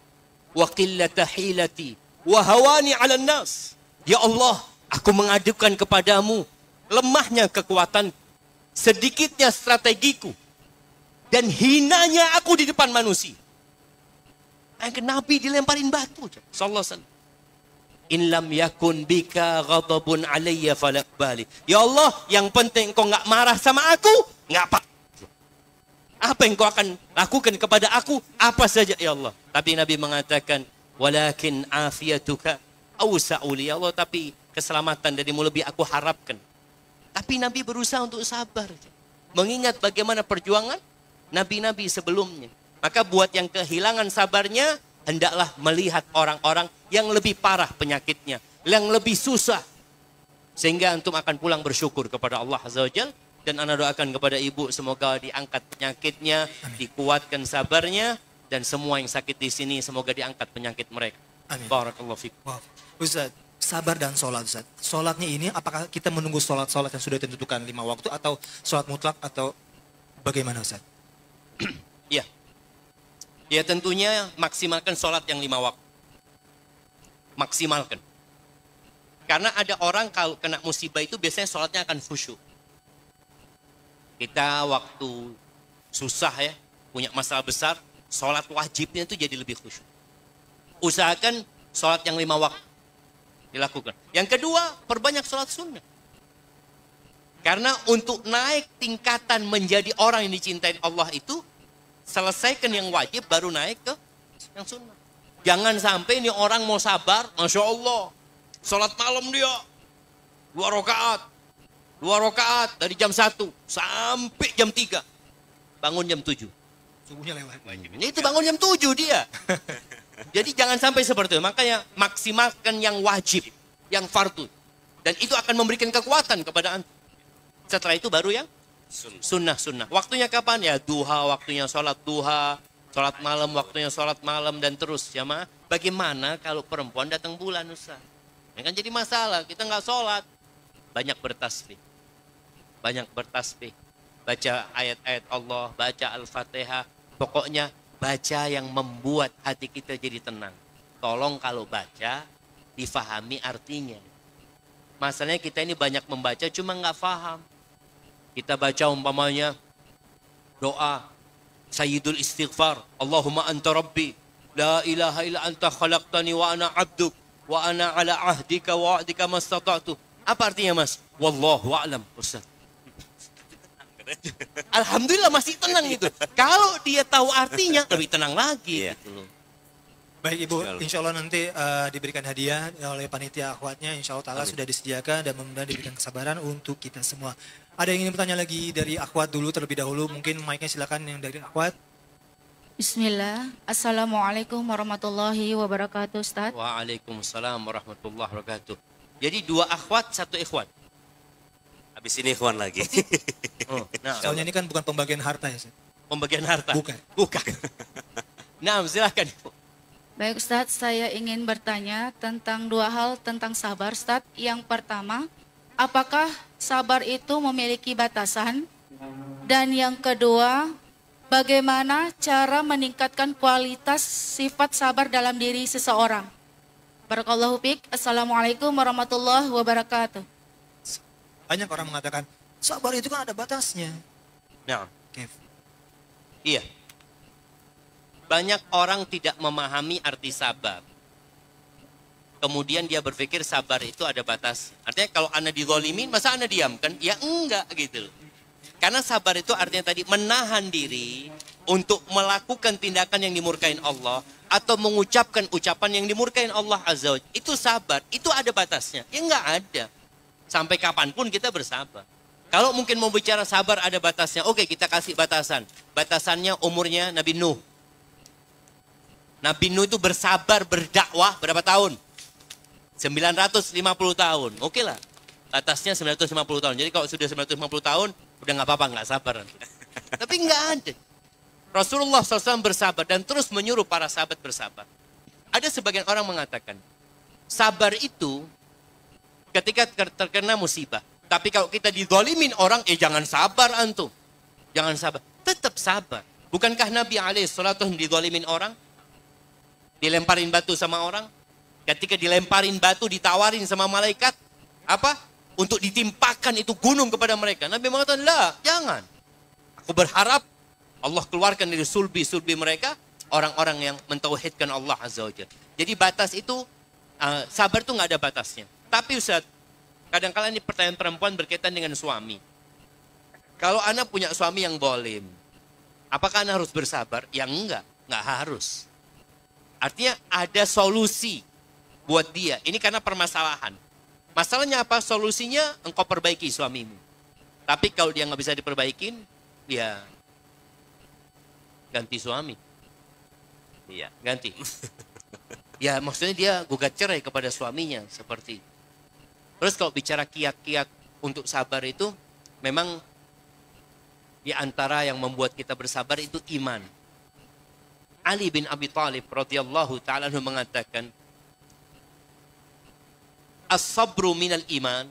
Wa qillata hilati wa hawani 'alan nas. Ya Allah, aku mengadukan kepadamu lemahnya kekuatan, sedikitnya strategiku dan hinanya aku di depan manusia. Nabi dilemparin batu. Sallallahu alaihi wasallam. In lam yakun bika ghadabun alayya falaqbali. Ya Allah, yang penting engkau enggak marah sama aku, enggak apa. Apa yang kau akan lakukan kepada aku? Apa saja ya Allah. Tapi Nabi mengatakan, walakin afiyatuka awsa'uli. Ya Allah, tapi keselamatan darimu lebih aku harapkan. Tapi Nabi berusaha untuk sabar. Mengingat bagaimana perjuangan Nabi-Nabi sebelumnya. Maka buat yang kehilangan sabarnya, hendaklah melihat orang-orang yang lebih parah penyakitnya. Yang lebih susah. Sehingga antum akan pulang bersyukur kepada Allah Azza wa Jalla. Dan ana doakan kepada ibu semoga diangkat penyakitnya, dikuatkan sabarnya, dan semua yang sakit di sini semoga diangkat penyakit mereka. Amin. Barakallahu fikum. Wow. Ustaz, sabar dan sholat Ustaz. Sholatnya ini apakah kita menunggu sholat-sholat yang sudah ditentukan 5 waktu atau sholat mutlak atau bagaimana Ustaz? Ya. Ya tentunya maksimalkan sholat yang 5 waktu. Maksimalkan. Karena ada orang kalau kena musibah itu biasanya sholatnya akan khusyuk. Kita waktu susah ya, punya masalah besar, sholat wajibnya itu jadi lebih khusyuk. Usahakan sholat yang 5 waktu dilakukan. Yang kedua, perbanyak sholat sunnah. Karena untuk naik tingkatan menjadi orang yang dicintai Allah itu, selesaikan yang wajib baru naik ke yang sunnah. Jangan sampai ini orang mau sabar, Masya Allah, sholat malam dia, 2 rakaat. 2 rakaat dari jam 1 sampai jam 3. Bangun jam 7. Subuhnya lewat. Itu bangun jam 7 dia. Jadi jangan sampai seperti itu. Makanya maksimalkan yang wajib, yang fardu. Dan itu akan memberikan kekuatan kepada antum. Setelah itu baru yang sunnah-sunnah. Waktunya kapan? Ya duha, waktunya sholat duha. Sholat malam, waktunya sholat malam dan terus. Jamaah, bagaimana kalau perempuan datang bulan Ustaz? Ini kan jadi masalah, kita nggak sholat. Banyak bertasbih. Banyak bertasbih. Baca ayat-ayat Allah, baca Al-Fatihah. Pokoknya baca yang membuat hati kita jadi tenang. Tolong kalau baca, difahami artinya. Masalahnya kita ini banyak membaca cuma nggak paham. Kita baca umpamanya doa Sayyidul Istighfar. Allahumma anta rabbi La ilaha illa anta khalaqtani wa ana abduk wa ana ala ahdika wa wa'dika mastata'tu. Apa artinya, Mas? Wallahu a'lam, Ustaz. Alhamdulillah masih tenang gitu. Kalau dia tahu artinya lebih tenang lagi. Iya. Gitu loh. Baik Ibu, insya Allah nanti diberikan hadiah oleh panitia akhwatnya, insya Allah ta'ala sudah disediakan dan mudah-mudahan diberikan kesabaran untuk kita semua. Ada yang ingin bertanya lagi dari akhwat dulu terlebih dahulu, mungkin mic-nya silakan yang dari akhwat. Bismillah. Assalamualaikum warahmatullahi wabarakatuh, Ustaz. Waalaikumsalam warahmatullahi wabarakatuh. Jadi 2 akhwat, 1 ikhwan. Habis ini ikhwan lagi. Oh, nah, Soalnya ini kan bukan pembagian harta ya, Ustaz. pembagian harta. Bukan. Bukan. Nah, silakan. Baik Ustaz, saya ingin bertanya tentang 2 hal tentang sabar, Ustaz. Yang pertama, apakah sabar itu memiliki batasan? Dan yang kedua, bagaimana cara meningkatkan kualitas sifat sabar dalam diri seseorang? Barakallahu fiik. Assalamualaikum warahmatullahi wabarakatuh. Banyak orang mengatakan, sabar itu kan ada batasnya. Nah, Oke. iya. Banyak orang tidak memahami arti sabar. Kemudian dia berpikir sabar itu ada batas. Artinya kalau Anda dizolimin, masa Anda diam kan? Ya enggak gitu loh. Karena sabar itu artinya tadi menahan diri untuk melakukan tindakan yang dimurkain Allah atau mengucapkan ucapan yang dimurkain Allah Azza wa Jalla. Itu sabar, itu ada batasnya. Ya enggak ada. Sampai kapanpun kita bersabar. Kalau mungkin mau bicara sabar ada batasnya, oke kita kasih batasan. Batasannya umurnya Nabi Nuh. Nabi Nuh itu bersabar berdakwah berapa tahun? 950 tahun. Oke lah. Batasnya 950 tahun. Jadi kalau sudah 950 tahun, udah nggak apa-apa, nggak sabar. Tapi nggak ada. Rasulullah SAW bersabar dan terus menyuruh para sahabat bersabar. Ada sebagian orang mengatakan, sabar itu ketika terkena musibah. Tapi kalau kita dizalimin orang, jangan sabar antum. Jangan sabar. Tetap sabar. Bukankah Nabi SAW dizalimin orang? Dilemparin batu sama orang. Ketika dilemparin batu, ditawarin sama malaikat. Apa? Untuk ditimpakan itu gunung kepada mereka. Nabi mengatakan, lah, jangan. Aku berharap Allah keluarkan dari sulbi-sulbi mereka orang-orang yang mentauhidkan Allah Azza wa Jalla. Jadi batas itu, sabar itu nggak ada batasnya. Tapi Ustaz, kadang-kadang ini pertanyaan perempuan berkaitan dengan suami. Kalau anak punya suami yang zalim, apakah anak harus bersabar? Ya enggak harus. Artinya ada solusi buat dia. Ini karena permasalahan. Masalahnya apa? Solusinya engkau perbaiki suamimu. Tapi kalau dia nggak bisa diperbaikin, ya ganti suami. Iya. Ganti. Ya maksudnya dia gugat cerai kepada suaminya seperti itu. Terus kalau bicara kiat-kiat untuk sabar itu, memang di antara yang membuat kita bersabar itu iman. Ali bin Abi Thalib radhiyallahu ta'ala anhu mengatakan, as-sabru minal iman,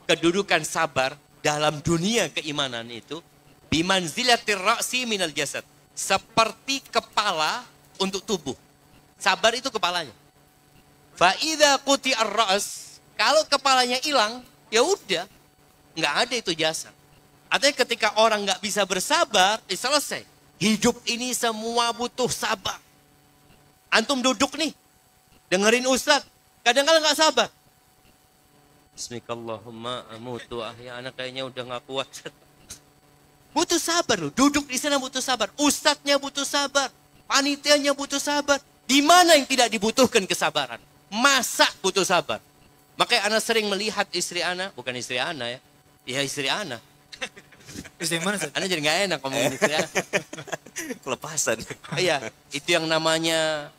kedudukan sabar dalam dunia keimanan itu, bimanzilatir ra'si minal jasad, seperti kepala untuk tubuh. Sabar itu kepalanya. Fa idza quti'ar ra's, kalau kepalanya hilang, ya udah, nggak ada itu jasad. Artinya ketika orang nggak bisa bersabar, selesai. Hidup ini semua butuh sabar. Antum duduk nih, dengerin ustaz, kadang-kadang nggak sabar. Bismillahirrahmanirrahim, amutu ahya, anak kayaknya udah nggak kuat. Butuh sabar loh, duduk di sana butuh sabar. Ustadznya butuh sabar, panitianya butuh sabar. Di mana yang tidak dibutuhkan kesabaran? Masak butuh sabar. Makanya anak sering melihat istri anak, bukan istri anak ya istri anak. Istri yang mana, Ustaz? Anak jadi nggak enak ngomongin istri anak. Kelepasan. Iya, itu yang namanya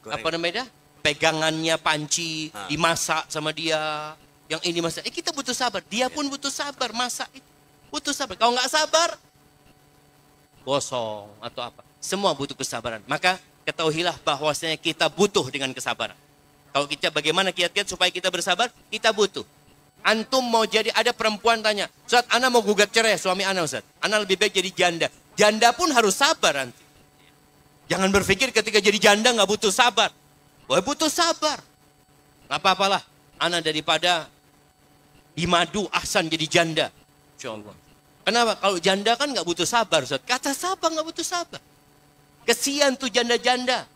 Goreng. apa namanya? Pegangannya panci dimasak sama dia. Yang ini masak. Kita butuh sabar. Dia pun butuh sabar masak itu. Butuh sabar. Kalau nggak sabar, gosong atau apa. Semua butuh kesabaran. Maka ketahuilah bahwasanya kita butuh dengan kesabaran. Kalau kita bagaimana kiat-kiat supaya kita bersabar, kita butuh. Antum mau jadi, ada perempuan tanya, Ustaz, ana mau gugat cerai suami ana Ustaz. Ana lebih baik jadi janda. Janda pun harus sabar nanti. Jangan berpikir ketika jadi janda nggak butuh sabar. Wah, butuh sabar. Nggak apa-apalah. Ana daripada di madu ahsan jadi janda. Insya Allah. Kenapa? Kalau janda kan nggak butuh sabar Ustaz. Kata sabar nggak butuh sabar. Kesian tuh janda-janda.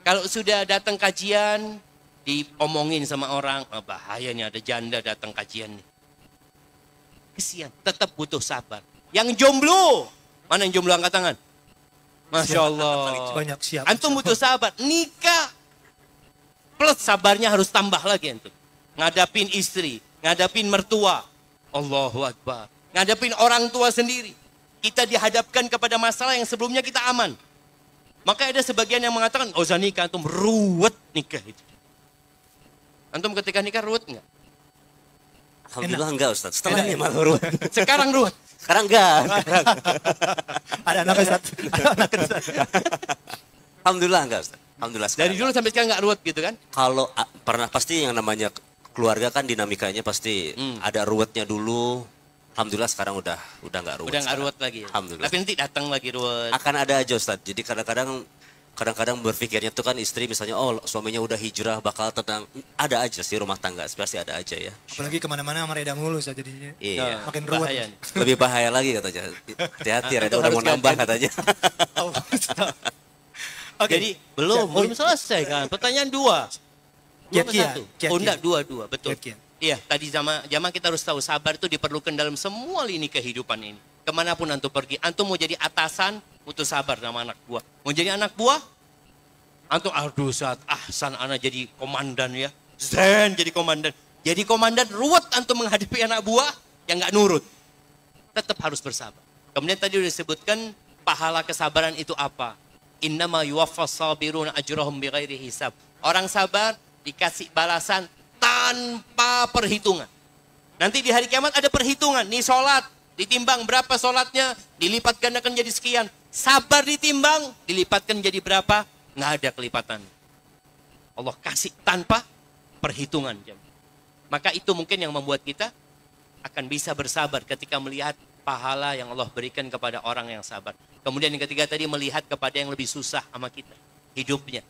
Kalau sudah datang kajian, diomongin sama orang, oh, bahaya nih ada janda datang kajian nih. Kesian, tetap butuh sabar. Yang jomblo, mana yang jomblo angkat tangan? Masya Allah. Banyak siap. Antum butuh sabar. Nikah. Plus sabarnya harus tambah lagi antum. Ngadapin istri, ngadapin mertua. Allahu Akbar. Ngadapin orang tua sendiri. Kita dihadapkan kepada masalah yang sebelumnya kita aman. Maka ada sebagian yang mengatakan, oh usah nikah, antum ruwet nikah itu. Antum ketika nikah ruwet enggak? Alhamdulillah enggak Ustaz. Setelah ini malah ruwet. Sekarang ruwet. Sekarang enggak. Ada anak Ustaz. Ada anak Ustaz. Alhamdulillah enggak Ustaz. Alhamdulillah Dari sekarang. dulu sampai sekarang enggak ruwet gitu kan? Kalau pernah pasti yang namanya keluarga kan dinamikanya pasti ada ruwetnya dulu. Alhamdulillah sekarang udah enggak ruwet. Udah enggak sekarang. ruwet lagi. Alhamdulillah. Tapi nanti datang lagi ruwet. Akan ada aja Ustaz. Jadi kadang-kadang berpikirnya tuh kan istri misalnya oh suaminya udah hijrah bakal tenang. Ada aja sih rumah tangga pasti ada aja ya. Apalagi kemana-mana sama Reda mulu Ustaz jadinya. Iya. Makin ruwet. Bahaya nih. Lebih bahaya lagi katanya. Hati-hati Reda Itu udah harus mau nambah ganti. katanya. Oh, Ustaz. Oke. Jadi belum selesai kan. Pertanyaan 2. Belum Kiat-kiat, satu. kiat-kiat. Oh enggak, 2, betul. Kiat-kiat. Iya, tadi jamaah kita harus tahu sabar itu diperlukan dalam semua lini kehidupan ini. Kemanapun antum pergi, antum mau jadi atasan, butuh sabar sama anak buah. Mau jadi anak buah, antum aduh saat ahsan anak jadi komandan ya. Zen jadi komandan. Jadi komandan ruwet antum menghadapi anak buah yang nggak nurut. Tetap harus bersabar. Kemudian tadi sudah disebutkan pahala kesabaran itu apa? Innama yuwaffas sabiruna ajrahum bighairi hisab. Orang sabar dikasih balasan tanpa perhitungan. Nanti di hari kiamat ada perhitungan. Nih sholat, ditimbang berapa sholatnya, dilipat gandakan jadi sekian. Sabar ditimbang, dilipatkan jadi berapa, nggak ada kelipatan. Allah kasih tanpa perhitungan. Maka itu mungkin yang membuat kita akan bisa bersabar ketika melihat pahala yang Allah berikan kepada orang yang sabar. Kemudian yang ketiga tadi melihat kepada yang lebih susah sama kita, hidupnya.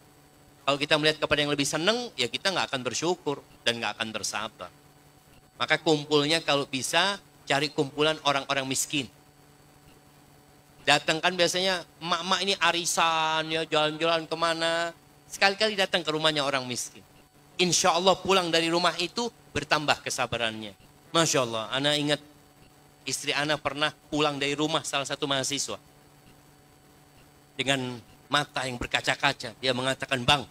Kalau kita melihat kepada yang lebih senang, ya kita nggak akan bersyukur dan nggak akan bersabar. Maka kumpulnya kalau bisa cari kumpulan orang-orang miskin. Datangkan biasanya emak-emak ini arisan ya jalan-jalan kemana. Sekali-kali datang ke rumahnya orang miskin. Insya Allah pulang dari rumah itu bertambah kesabarannya. Masya Allah, Ana ingat istri Ana pernah pulang dari rumah salah satu mahasiswa. Dengan mata yang berkaca-kaca, dia mengatakan, Bang,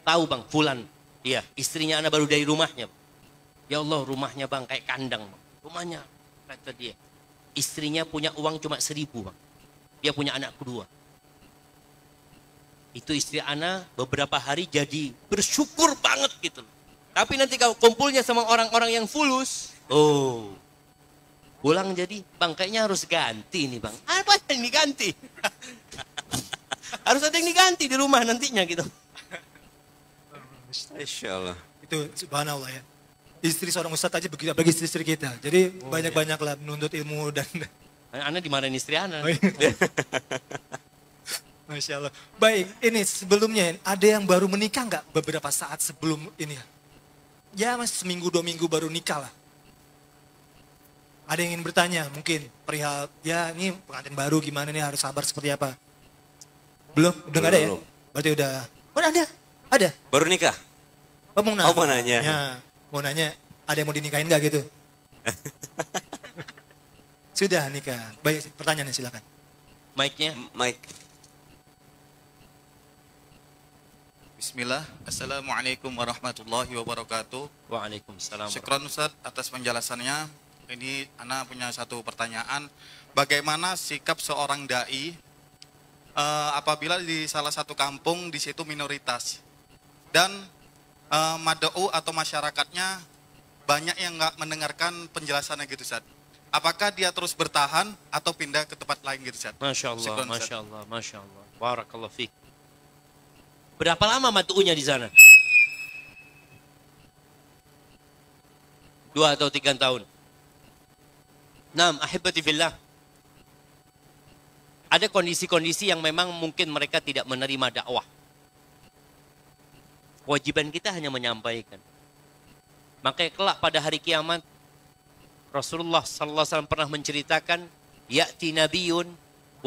tahu Bang, Fulan, dia istrinya Ana baru dari rumahnya. Ya Allah, rumahnya Bang kayak kandang. Bang. Rumahnya, kata dia, istrinya punya uang cuma 1.000 Bang. Dia punya anak kedua. Itu istri Ana beberapa hari jadi bersyukur banget gitu. Tapi nanti kalau kumpulnya sama orang-orang yang fulus, oh, pulang jadi, Bang kayaknya harus ganti nih Bang. Apa yang diganti? Harus ada yang diganti di rumah nantinya gitu. Insya Allah. Itu subhanallah ya. Istri seorang ustadz aja begitu, apalagi istri-istri kita. Jadi banyak-banyaklah menuntut ilmu dan... Ana dimarahin istri Ana. Oh, iya. Masya Allah. Baik, ini sebelumnya ada yang baru menikah nggak beberapa saat sebelum ini? Ya mas, seminggu 2 minggu baru nikah lah. Ada yang ingin bertanya mungkin perihal, ya ini pengantin baru gimana nih harus sabar seperti apa? Belum? Udah nggak ada ya? Belum. Berarti udah. Oh ada? Ada? Baru nikah? Oh mau nanya? Oh, mau nanya. Ya, mau nanya, ada yang mau dinikahin nggak gitu? Sudah nikah. Baik, pertanyaannya silakan. Mic-nya. Mike. Bismillah, Assalamualaikum warahmatullahi wabarakatuh. Waalaikumsalam. Syukran Ustaz atas penjelasannya. Ini Ana punya satu pertanyaan. Bagaimana sikap seorang da'i apabila di salah satu kampung di situ minoritas dan mad'u atau masyarakatnya banyak yang nggak mendengarkan penjelasannya gitu Ustaz. Apakah dia terus bertahan atau pindah ke tempat lain gitu Ustaz? Masya Allah, Syukran, Ustaz. Masya Allah, Masya Allah. Barakallahu fiik. Berapa lama matu'unya di sana? 2 atau 3 tahun. Naam, ahibati fillah. Ada kondisi-kondisi yang memang mungkin mereka tidak menerima dakwah. Kewajiban kita hanya menyampaikan. Makanya kelak pada hari kiamat, Rasulullah SAW pernah menceritakan, Ya'ti nabiyun,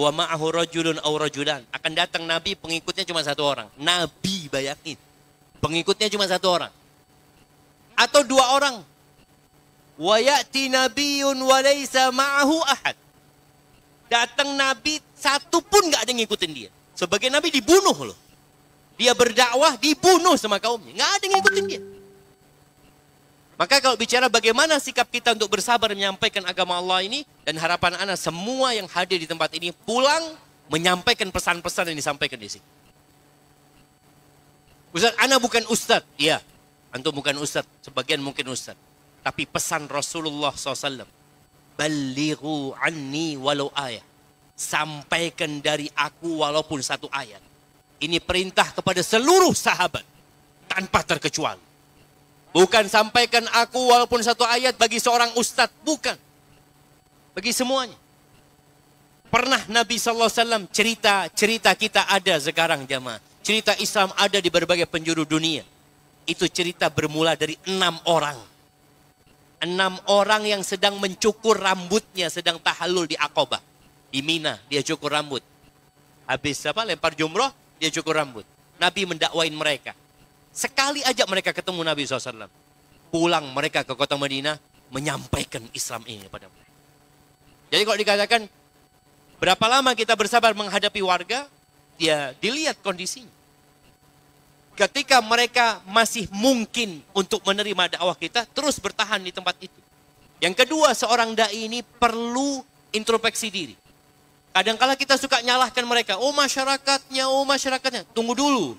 wa ma'ahu rajulun aw rajulan. Akan datang nabi, pengikutnya cuma satu orang. Nabi, bayangin. Pengikutnya cuma satu orang. Atau dua orang. Wa ya'ti nabiyyun wa laysa ma'ahu ahad. Datang nabi, satu pun nggak ada yang ngikutin dia. Sebagai nabi dibunuh loh. Dia berdakwah, dibunuh sama kaumnya. Nggak ada yang ngikutin dia. Maka kalau bicara bagaimana sikap kita untuk bersabar menyampaikan agama Allah ini, dan harapan ana semua yang hadir di tempat ini pulang menyampaikan pesan-pesan yang disampaikan di sini. Ustaz, ana bukan ustaz. Iya, antum bukan ustaz. Sebagian mungkin ustaz. Tapi pesan Rasulullah SAW. Balighu anni walau ayat. Sampaikan dari aku walaupun satu ayat. Ini perintah kepada seluruh sahabat. Tanpa terkecuali. Bukan sampaikan aku walaupun satu ayat bagi seorang ustadz. Bukan. Bagi semuanya. Pernah Nabi SAW cerita kita ada sekarang jamaah. Cerita Islam ada di berbagai penjuru dunia. Itu cerita bermula dari 6 orang. 6 orang yang sedang mencukur rambutnya. Sedang tahallul di Aqabah. Di Mina dia cukur rambut. Habis lempar jumroh dia cukur rambut. Nabi mendakwain mereka. Sekali aja mereka ketemu Nabi SAW. Pulang mereka ke kota Madinah. Menyampaikan Islam ini kepada mereka. Jadi kalau dikatakan berapa lama kita bersabar menghadapi warga. Ya dilihat kondisinya. Ketika mereka masih mungkin untuk menerima dakwah kita. Terus bertahan di tempat itu. Yang kedua, seorang da'i ini perlu introspeksi diri. Kadang-kala kita suka nyalahkan mereka. Oh masyarakatnya. Tunggu dulu.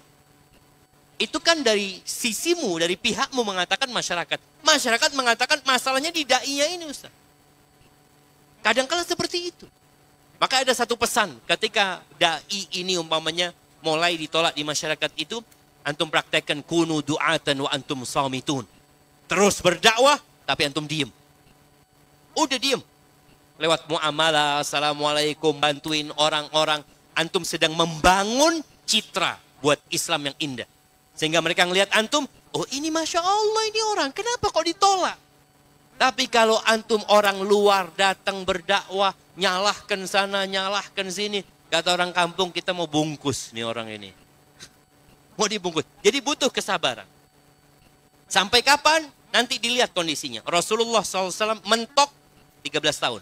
Itu kan dari sisimu, dari pihakmu mengatakan masyarakat. Masyarakat mengatakan masalahnya di da'inya ini Ustaz. Kadang-kala seperti itu. Maka ada satu pesan ketika da'i ini umpamanya mulai ditolak di masyarakat itu. Antum praktekkan kunu du'atan wa antum samitun. Terus berdakwah tapi antum diem. Udah diem. Lewat muamalah, assalamualaikum, bantuin orang-orang. Antum sedang membangun citra buat Islam yang indah. Sehingga mereka ngelihat antum, oh ini Masya Allah ini orang, kenapa kok ditolak? Tapi kalau antum orang luar datang berdakwah, nyalahkan sana, nyalahkan sini. Kata orang kampung, kita mau bungkus nih orang ini. Mau dibungkus. Jadi butuh kesabaran. Sampai kapan? Nanti dilihat kondisinya. Rasulullah SAW mentok 13 tahun.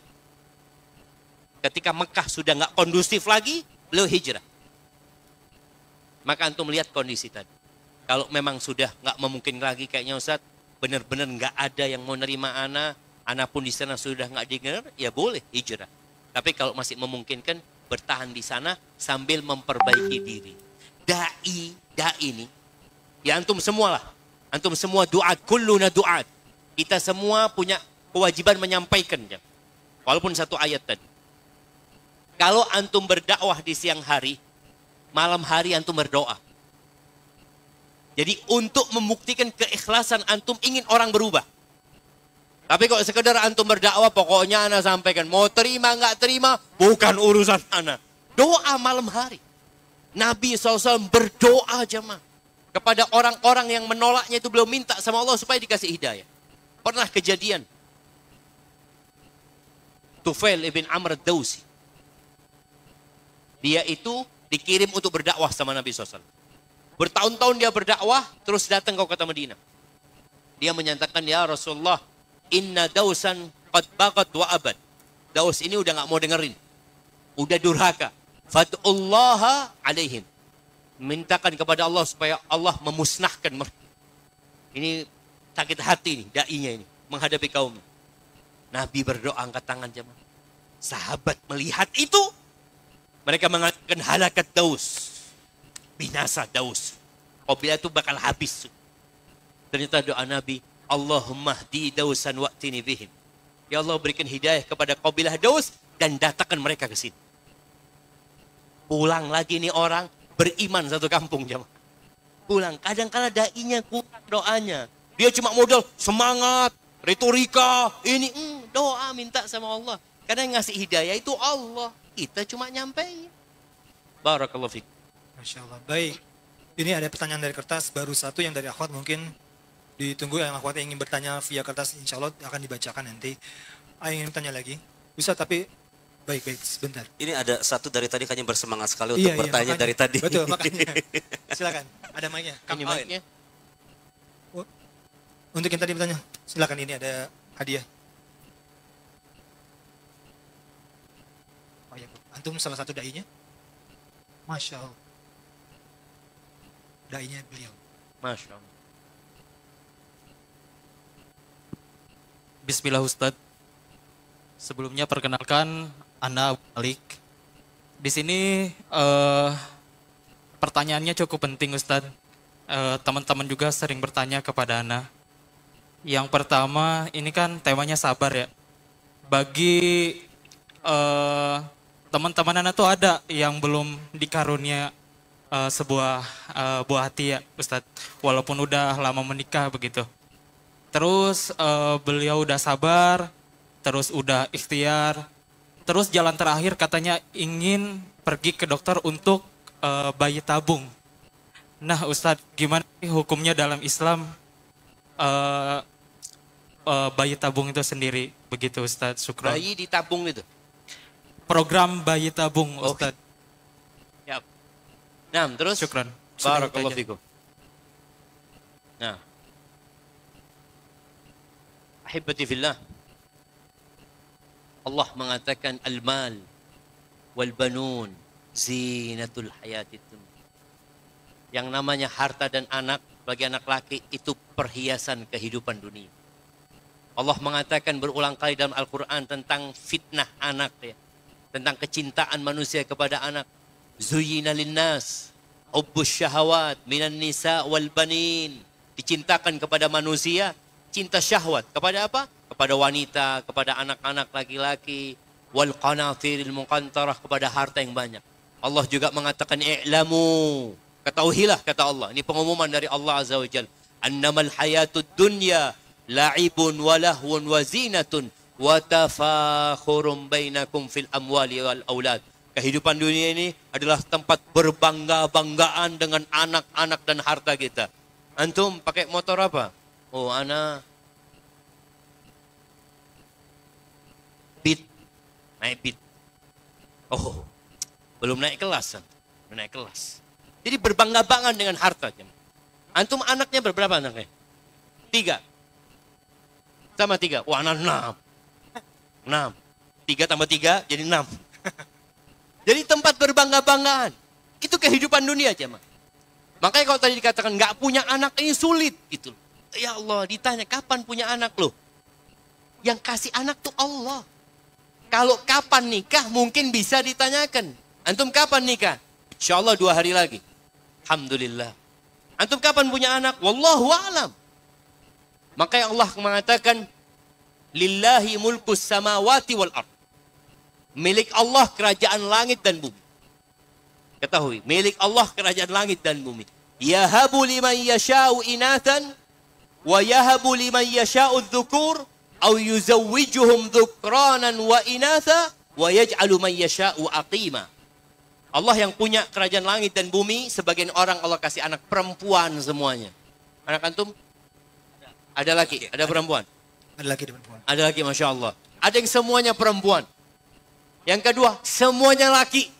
Ketika Mekah sudah nggak kondusif lagi, beliau hijrah. Maka antum lihat kondisi tadi. Kalau memang sudah nggak memungkinkan lagi kayaknya Ustaz, benar-benar nggak ada yang mau nerima ana pun di sana sudah nggak dengar, ya boleh hijrah. Tapi kalau masih memungkinkan, bertahan di sana sambil memperbaiki diri. Da'i ini, ya antum semua lah. Antum semua duat, kulluna duat. Kita semua punya kewajiban menyampaikan. Ya. Walaupun satu ayat tadi. Kalau antum berdakwah di siang hari, malam hari antum berdoa. Jadi untuk membuktikan keikhlasan antum ingin orang berubah. Tapi kalau sekedar antum berdakwah, pokoknya ana sampaikan. Mau terima nggak terima, bukan urusan ana. Doa malam hari. Nabi SAW berdoa jemaah. Kepada orang-orang yang menolaknya itu beliau minta sama Allah supaya dikasih hidayah. Pernah kejadian. Tufail ibn Amr ad-Dawsi. Dia itu dikirim untuk berdakwah sama Nabi SAW. Bertahun-tahun dia berdakwah, terus datang ke kota Madinah. Dia menyatakan, ya Rasulullah, inna dausan qad bagat wa abad. Daus ini udah gak mau dengerin. Udah durhaka. Fad'ullaha alaihim. Mintakan kepada Allah supaya Allah memusnahkan mereka. Ini sakit hati nih, da'inya ini. Menghadapi kaum. Nabi berdoa angkat tangan jemaah. Sahabat melihat itu. Mereka mengatakan halakat Daus. Binasa Daus. Qabilah itu bakal habis. Ternyata doa Nabi, Allahumma hdi Dausan wa'tini bihim. Ya Allah berikan hidayah kepada Qabilah Daus dan datangkan mereka ke sini. Pulang lagi nih orang beriman satu kampung jemaah. Pulang, kadang-kala da'inya kurang doanya. Dia cuma modal semangat, retorika, ini doa minta sama Allah. Karena yang ngasih hidayah itu Allah. Kita cuma nyampein. Barakallahu fiik. Masya Allah. Baik. Ini ada pertanyaan dari kertas. Baru satu yang dari akhwat mungkin ditunggu. Yang akhwat yang ingin bertanya via kertas insya Allah akan dibacakan nanti. Ingin bertanya lagi. Bisa tapi Baik, sebentar. Ini ada satu dari tadi kayaknya bersemangat sekali untuk bertanya makanya. dari tadi. Betul, makanya. Silakan, ada mic-nya. Ini mic-nya. Untuk yang tadi bertanya, silakan, ini ada hadiah. Oh ya, antum salah satu dai-nya? Masya Allah. Dai-nya beliau. Masya Allah. Bismillah Ustadz. Sebelumnya perkenalkan Ana Malik. Di sini pertanyaannya cukup penting Ustadz. Teman-teman juga sering bertanya kepada Ana. Yang pertama, ini kan temanya sabar ya. Bagi teman-teman Ana tuh ada yang belum dikarunia sebuah buah hati ya Ustadz. Walaupun udah lama menikah begitu. Terus beliau udah sabar, terus udah ikhtiar. Terus jalan terakhir katanya ingin pergi ke dokter untuk bayi tabung. Nah Ustadz, gimana hukumnya dalam Islam bayi tabung itu sendiri? Begitu Ustadz, syukran. Bayi ditabung itu. Program bayi tabung Ustadz. Ya. Nah, terus Syukran. Barakallahu fikum. Nah. Ahibati fillah. Allah mengatakan al-mal wal banun zinatul hayatid dunya. Yang namanya harta dan anak bagi anak laki itu perhiasan kehidupan dunia. Allah mengatakan berulang kali dalam Al-Quran tentang fitnah anak ya. Tentang kecintaan manusia kepada anak. Zuyyina linnas hubbus syahawat minan nisa wal banin. Dicintakan kepada manusia cinta syahwat kepada apa? Kepada wanita, kepada anak-anak laki-laki, wal qanatiril muqantarah, kepada harta yang banyak. Allah juga mengatakan i'lamu, ketahuilah kata Allah. Ini pengumuman dari Allah Azza wa Jalla. Annamal hayatud dunya la'ibun wa lahwun wa zinatun wa tafakhurum bainakum fil amwali wal aulad. Kehidupan dunia ini adalah tempat berbangga-banggaan dengan anak-anak dan harta kita. Antum pakai motor apa? Oh, ana Beat. Naik Beat. Oh, belum naik kelas. Belum naik kelas. Jadi berbangga-banggaan dengan harta. Antum anaknya berberapa anaknya? 3. Sama 3. Wah, anak 6. 3 tambah 3 jadi 6. Jadi tempat berbangga-banggaan. Itu kehidupan dunia, jemaah. Makanya kalau tadi dikatakan nggak punya anak ini sulit gitu. Ya Allah, ditanya kapan punya anak loh? Yang kasih anak tuh Allah. Kalau kapan nikah mungkin bisa ditanyakan. Antum kapan nikah? Insya Allah 2 hari lagi. Alhamdulillah. Antum kapan punya anak? Wallahu a'lam. Makanya Allah mengatakan lillahi mulkus samawati wal ard. Milik Allah kerajaan langit dan bumi. Ketahui, milik Allah kerajaan langit dan bumi. Yahabu liman yasha'u inathan wa yahabu liman yasha'u dhukur au yuzawwijuhum dhukranan wa inatha wa yaj'alu man yasha'u aqima. Allah yang punya kerajaan langit dan bumi, sebagian orang Allah kasih anak perempuan semuanya. Anak antum? Ada laki, ada perempuan? Ada laki dan perempuan. Ada laki, Masya Allah. Ada yang semuanya perempuan. Yang kedua, semuanya laki.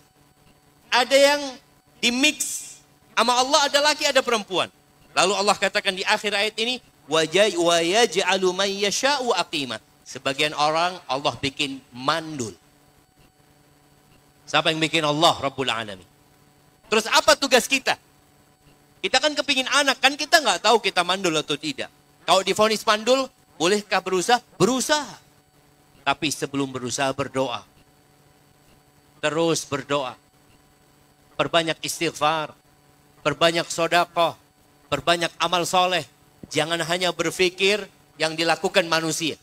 Ada yang dimix. Sama Allah ada laki, ada perempuan. Lalu Allah katakan di akhir ayat ini, wa yaj'alu man yasha'u aqima. Sebagian orang Allah bikin mandul. Siapa yang bikin? Allah Rabbul Alamin. Terus apa tugas kita? Kita kan kepingin anak, kan kita nggak tahu kita mandul atau tidak. Kalau divonis mandul, bolehkah berusaha? Berusaha. Tapi sebelum berusaha berdoa. Terus berdoa. Perbanyak istighfar. Perbanyak sedekah. Perbanyak amal soleh. Jangan hanya berpikir yang dilakukan manusia.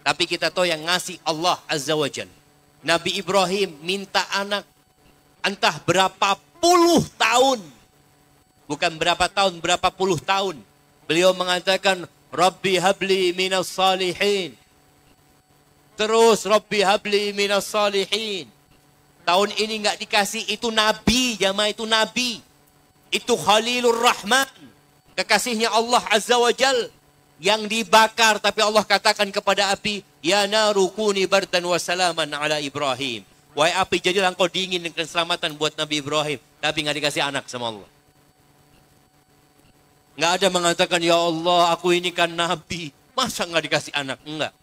Tapi kita tahu yang ngasih Allah Azza wa Jalla. Nabi Ibrahim minta anak entah berapa puluh tahun. Bukan berapa tahun, berapa puluh tahun. Beliau mengatakan, Rabbi habli minas salihin. Terus, Rabbi habli minas salihin. Tahun ini nggak dikasih, itu Nabi, jamaah itu Nabi. Itu Khalilur Rahman. Kekasihnya Allah Azza wa Jal. Yang dibakar, tapi Allah katakan kepada api, Ya naru kuni bardan wa salaman ala Ibrahim. Wahai api, jadilah engkau dingin dengan keselamatan buat Nabi Ibrahim. Tapi nggak dikasih anak sama Allah. Nggak ada mengatakan, ya Allah aku ini kan Nabi. Masa nggak dikasih anak? Enggak.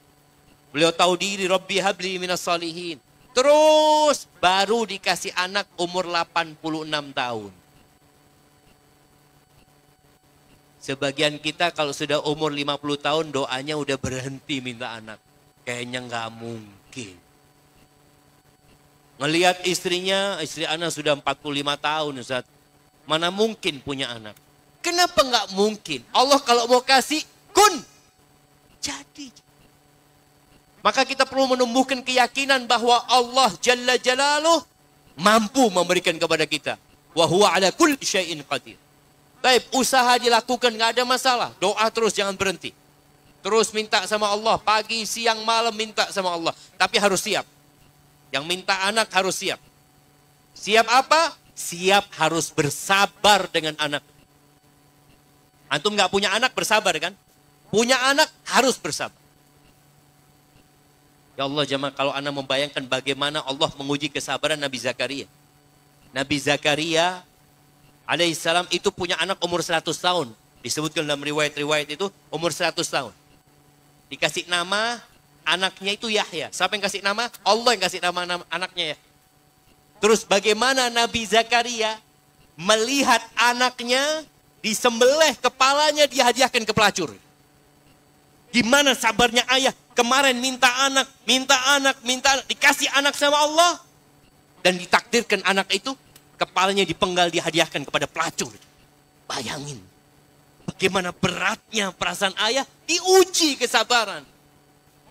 Beliau tahu diri, Rabbi habli minas salihin. Terus baru dikasih anak umur 86 tahun. Sebagian kita kalau sudah umur 50 tahun doanya udah berhenti minta anak. Kayaknya nggak mungkin. Ngelihat istrinya, istri anak sudah 45 tahun Ustaz. Mana mungkin punya anak? Kenapa nggak mungkin? Allah kalau mau kasih, kun. Jadi. Maka kita perlu menumbuhkan keyakinan bahwa Allah Jalla Jalaluh mampu memberikan kepada kita. Wa huwa ala kulli syai'in qadir. Baik, usaha dilakukan, nggak ada masalah. Doa terus, jangan berhenti. Terus minta sama Allah, pagi, siang, malam minta sama Allah. Tapi harus siap. Yang minta anak harus siap. Siap apa? Siap harus bersabar dengan anak. Antum nggak punya anak, bersabar kan? Punya anak, harus bersabar. Ya Allah jemaah, kalau anda membayangkan bagaimana Allah menguji kesabaran Nabi Zakaria. Nabi Zakaria alaihissalam itu punya anak umur 100 tahun. Disebutkan dalam riwayat-riwayat itu umur 100 tahun. Dikasih nama anaknya itu Yahya. Siapa yang kasih nama? Allah yang kasih nama anaknya ya. Terus bagaimana Nabi Zakaria melihat anaknya disembelih, kepalanya dihadiahkan ke pelacur. Gimana sabarnya ayah? Kemarin minta anak, dikasih anak sama Allah. Dan ditakdirkan anak itu, kepalanya dipenggal, dihadiahkan kepada pelacur. Bayangin. Bagaimana beratnya perasaan ayah, diuji kesabaran.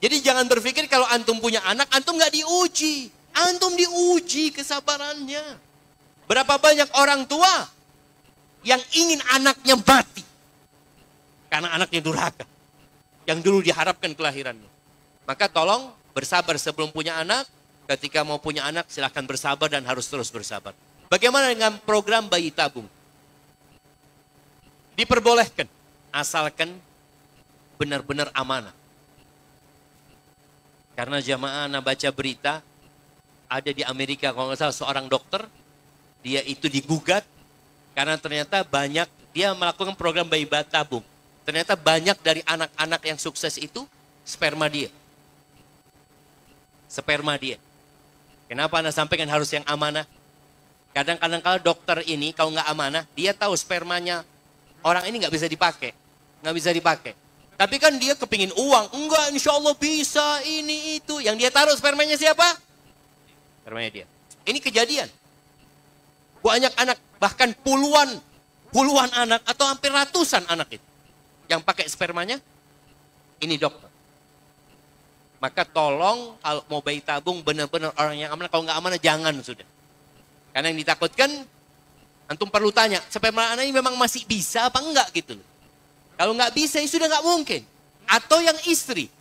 Jadi jangan berpikir kalau antum punya anak, antum nggak diuji. Antum diuji kesabarannya. Berapa banyak orang tua yang ingin anaknya mati. Karena anaknya durhaka. Yang dulu diharapkan kelahirannya. Maka tolong bersabar sebelum punya anak. Ketika mau punya anak silahkan bersabar dan harus terus bersabar. Bagaimana dengan program bayi tabung? Diperbolehkan. Asalkan benar-benar amanah. Karena jamaah anak baca berita. Ada di Amerika kalau nggak salah seorang dokter. Dia itu digugat. Karena ternyata banyak dia melakukan program bayi tabung. Ternyata banyak dari anak-anak yang sukses itu sperma dia. Sperma dia. Kenapa Anda sampaikan harus yang amanah? Kadang-kadang kalau dokter ini kalau nggak amanah, dia tahu spermanya orang ini nggak bisa dipakai. Nggak bisa dipakai. Tapi kan dia kepingin uang. Enggak, insya Allah bisa, ini, itu. Yang dia taruh spermanya siapa? Spermanya dia. Ini kejadian. Banyak anak, bahkan puluhan anak atau hampir ratusan anak itu. Yang pakai spermanya, ini dokter. Maka tolong kalau mau bayi tabung benar-benar orang yang amanah. Kalau nggak amanah jangan sudah. Karena yang ditakutkan, antum perlu tanya, sperma anak ini memang masih bisa apa enggak gitu loh. Kalau nggak bisa ya sudah nggak mungkin. Atau yang istri,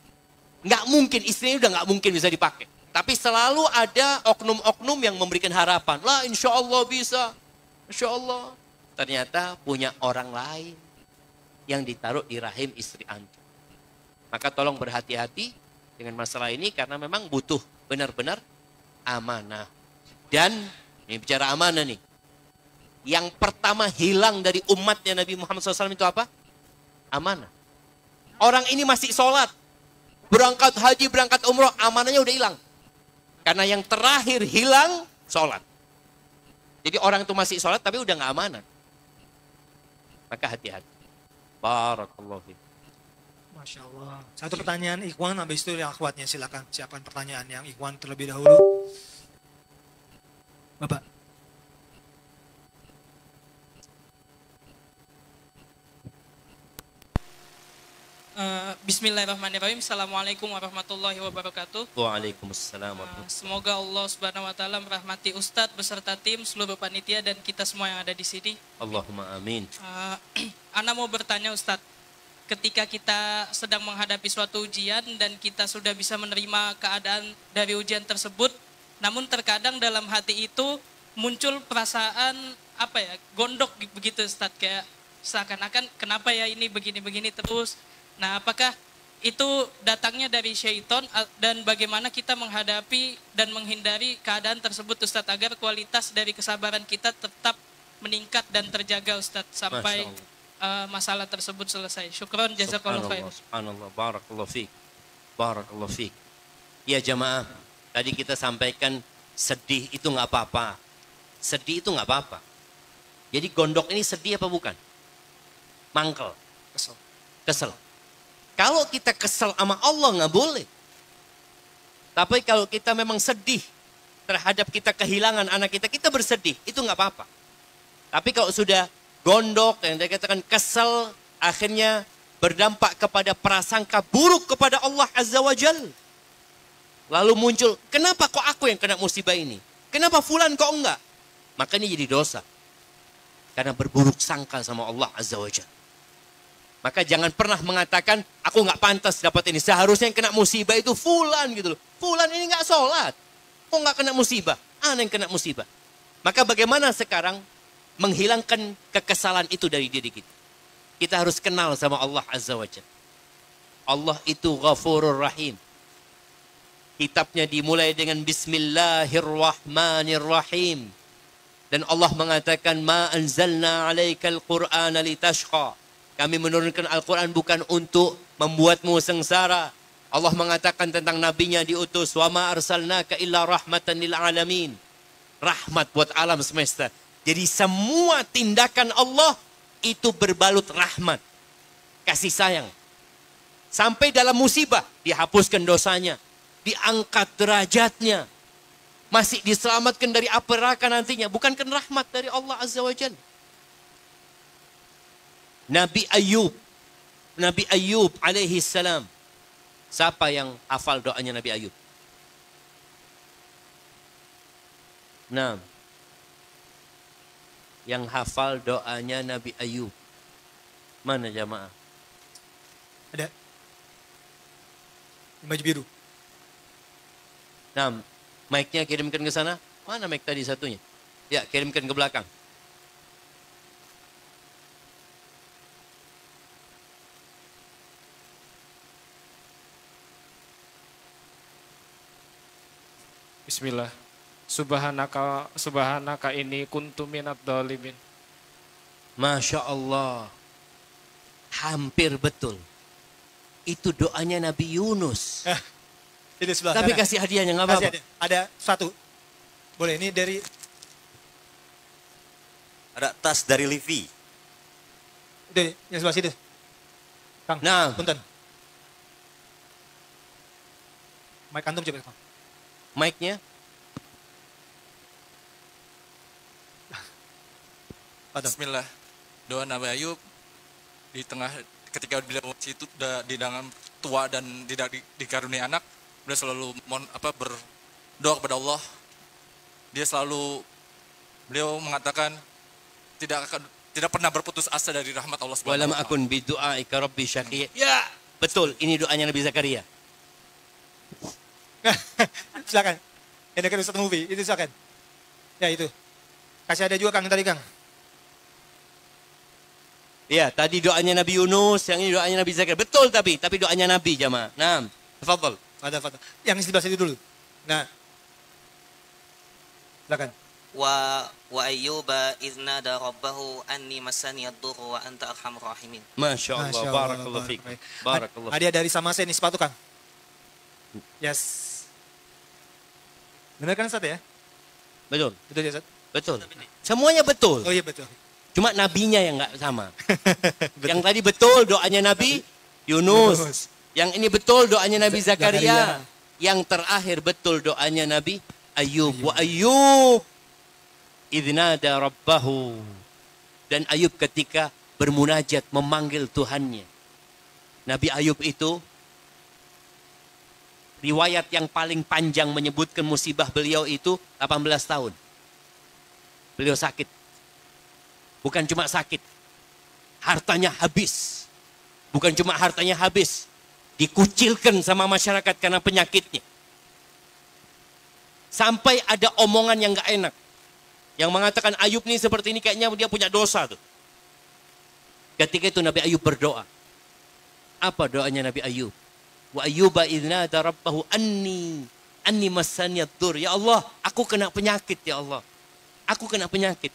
nggak mungkin, istrinya udah nggak mungkin bisa dipakai. Tapi selalu ada oknum-oknum yang memberikan harapan. Lah insya Allah bisa, insya Allah. Ternyata punya orang lain yang ditaruh di rahim istri antum. Maka tolong berhati-hati dengan masalah ini karena memang butuh benar-benar amanah. Dan ini bicara amanah nih. Yang pertama hilang dari umatnya Nabi Muhammad SAW itu apa? Amanah. Orang ini masih sholat. Berangkat haji, berangkat umroh, amanahnya udah hilang. Karena yang terakhir hilang, sholat. Jadi orang itu masih sholat tapi udah gak amanah. Maka hati-hati. Barakallahu fiik. Masya Allah. Satu pertanyaan Ikhwan, habis itu yang akhwatnya silakan. Siapkan pertanyaan yang Ikhwan terlebih dahulu. Bapak. Bismillahirrahmanirrahim. Assalamualaikum warahmatullahi wabarakatuh. Waalaikumsalam warahmatullahi wabarakatuh. Semoga Allah Subhanahu wa taala merahmati Ustadz beserta tim, seluruh panitia dan kita semua yang ada di sini. Allahumma amin. Ana mau bertanya Ustadz, ketika kita sedang menghadapi suatu ujian dan kita sudah bisa menerima keadaan dari ujian tersebut, namun terkadang dalam hati itu muncul perasaan gondok begitu Ustadz, kayak seakan-akan kenapa ya ini begini-begini terus. Nah, apakah itu datangnya dari syaitan dan bagaimana kita menghadapi dan menghindari keadaan tersebut Ustadz agar kualitas dari kesabaran kita tetap meningkat dan terjaga Ustadz sampai masalah tersebut selesai. Syukron jazakallahu khair. Subhanallah, barakallahu fiik. Barakallahu fiik. Ya jamaah, tadi kita sampaikan sedih itu nggak apa-apa. Sedih itu nggak apa-apa. Jadi gondok ini sedih apa bukan? Mangkel. Kesel. Kesel. Kalau kita kesel sama Allah nggak boleh. Tapi kalau kita memang sedih terhadap kita kehilangan anak kita, kita bersedih. Itu nggak apa-apa. Tapi kalau sudah gondok, yang dikatakan kesel, akhirnya berdampak kepada prasangka buruk kepada Allah Azza wa Jal. Lalu muncul, kenapa kok aku yang kena musibah ini? Kenapa fulan kok enggak? Makanya jadi dosa. Karena berburuk sangka sama Allah Azza wa Jal. Maka jangan pernah mengatakan, aku nggak pantas dapat ini. Seharusnya yang kena musibah itu fulan gitu loh. Fulan ini nggak sholat. Kok nggak kena musibah? Ana yang kena musibah. Maka bagaimana sekarang menghilangkan kekesalan itu dari diri kita? Kita harus kenal sama Allah Azza wa Jalla. Allah itu Ghafurur Rahim. Kitabnya dimulai dengan Bismillahirrahmanirrahim. Dan Allah mengatakan, Ma anzalna alaikal Qur'ana litashqa. Kami menurunkan Al-Quran bukan untuk membuatmu sengsara. Allah mengatakan tentang nabinya diutus, wa ma arsalnaka illa rahmatan lil alamin. Rahmat buat alam semesta. Jadi semua tindakan Allah itu berbalut rahmat, kasih sayang. Sampai dalam musibah dihapuskan dosanya, diangkat derajatnya, masih diselamatkan dari api neraka nantinya. Bukankah rahmat dari Allah Azza wa Jalla? Nabi Ayub alaihi salam. Siapa yang hafal doanya Nabi Ayub? Nah, yang hafal doanya Nabi Ayub. Mana jamaah? Ada. Di baju biru. Nah, mic-nya kirimkan ke sana. Mana mic tadi satunya? Ya, kirimkan ke belakang. Bismillah. Subhanaka ini kuntu minat dhalimin. Masya Allah. Hampir betul. Itu doanya Nabi Yunus. Ini sebelah Tapi sana. kasih hadiahnya nggak apa-apa. Ada satu. Boleh, ini dari... Ada tas dari Livi. Dari yang sebelah situ. Kang, Nah. punten. Mic antum coba, Kang. Mic-nya. Bismillah. Doa Nabi Ayub di tengah ketika beliau situ di dalam tua dan tidak dikaruniai anak, beliau selalu berdoa kepada Allah. Beliau mengatakan tidak pernah berputus asa dari rahmat Allah Subhanahu Walam wa taala. akun bidu'aika rabbi syaqiyya. Ya, betul. Ini doanya Nabi Zakaria. Silakan. Yang dekat Ustaz Mufi, itu silakan. Ya itu. Kasih ada juga Kang tadi Kang. Ya, tadi doanya Nabi Yunus, yang ini doanya Nabi Zakaria. Betul tapi doanya Nabi jamaah. Nah, tafadhol. Ada. Yang di sebelah situ dulu. Nah. Silakan. wa ayyuba iznada rabbahu anni masani ad-durru wa anta arhamur rahimin. Masya Allah, barakallahu fiik. Barakallahu. Hadiah dari Samase ini sepatu Kang. Yes. Benar kan Ustaz ya? Betul. Betul ya Ustaz? Betul. Semuanya betul. Oh iya betul. Cuma nabinya yang nggak sama. Yang tadi betul doanya Nabi Yunus. Yang ini betul doanya Nabi Zakaria. Yang terakhir betul doanya Nabi Ayub. Wa Ayub idnada rabbahu. Dan Ayub ketika bermunajat memanggil Tuhannya. Nabi Ayub itu riwayat yang paling panjang menyebutkan musibah beliau itu 18 tahun. Beliau sakit. Bukan cuma sakit. Hartanya habis. Bukan cuma hartanya habis. Dikucilkan sama masyarakat karena penyakitnya. Sampai ada omongan yang gak enak. Yang mengatakan Ayub nih seperti ini kayaknya dia punya dosa tuh. Ketika itu Nabi Ayub berdoa. Apa doanya Nabi Ayub? Wa ayyuba idnada rabbahu anni massaniyad dur. Ya Allah, aku kena penyakit ya Allah. Aku kena penyakit.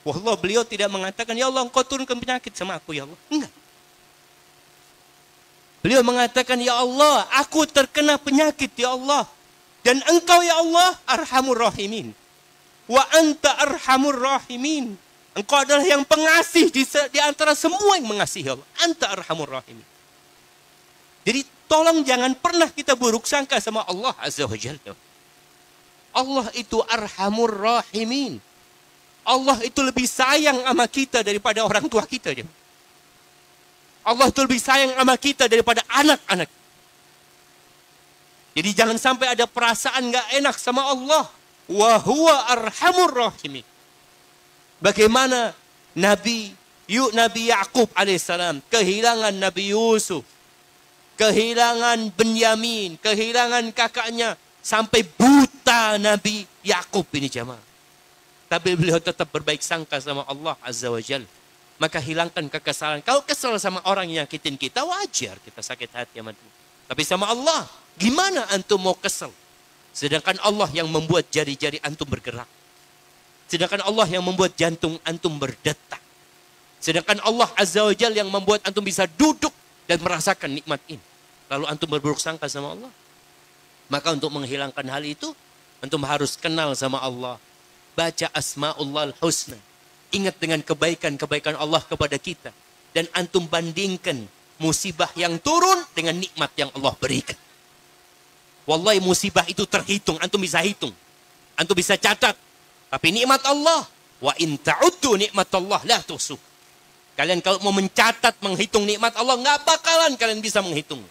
Wallah, beliau tidak mengatakan, ya Allah engkau turunkan penyakit sama aku ya Allah. Enggak. Beliau mengatakan, ya Allah, aku terkena penyakit ya Allah. Dan engkau ya Allah arhamur rahimin. Wa anta arhamur rahimin. Engkau adalah yang pengasih di antara semua yang mengasihi Allah. Anta arhamur rahimin. Jadi tolong jangan pernah kita buruk sangka sama Allah Azza wa Jalla. Allah itu arhamur rahimin. Allah itu lebih sayang sama kita daripada orang tua kita. Allah itu lebih sayang sama kita daripada anak-anak. Jadi jangan sampai ada perasaan gak enak sama Allah. Wa huwa arhamur rahimin. Bagaimana Nabi Yakub alaihissalam kehilangan Nabi Yusuf, kehilangan Benyamin, kehilangan kakaknya, sampai buta Nabi Yakub ini jamaah. Tapi beliau tetap berbaik sangka sama Allah Azza wa Jalla. Maka hilangkan kekesalan. Kalau kesal sama orang yang nyakitin kita, wajar kita sakit hati sama dia. Tapi sama Allah, gimana antum mau kesel? Sedangkan Allah yang membuat jari-jari antum bergerak. Sedangkan Allah yang membuat jantung antum berdetak. Sedangkan Allah Azza wa Jalla yang membuat antum bisa duduk dan merasakan nikmat ini. Lalu antum berburuk sangka sama Allah. Maka untuk menghilangkan hal itu, antum harus kenal sama Allah. Baca Asma'ullahul Husna. Ingat dengan kebaikan-kebaikan Allah kepada kita. Dan antum bandingkan musibah yang turun dengan nikmat yang Allah berikan. Wallahi musibah itu terhitung. Antum bisa hitung. Antum bisa catat. Tapi nikmat Allah. Wa in ta'uddu nikmat Allah la tuhsuh. Kalian kalau mau mencatat, menghitung nikmat Allah, nggak bakalan kalian bisa menghitung.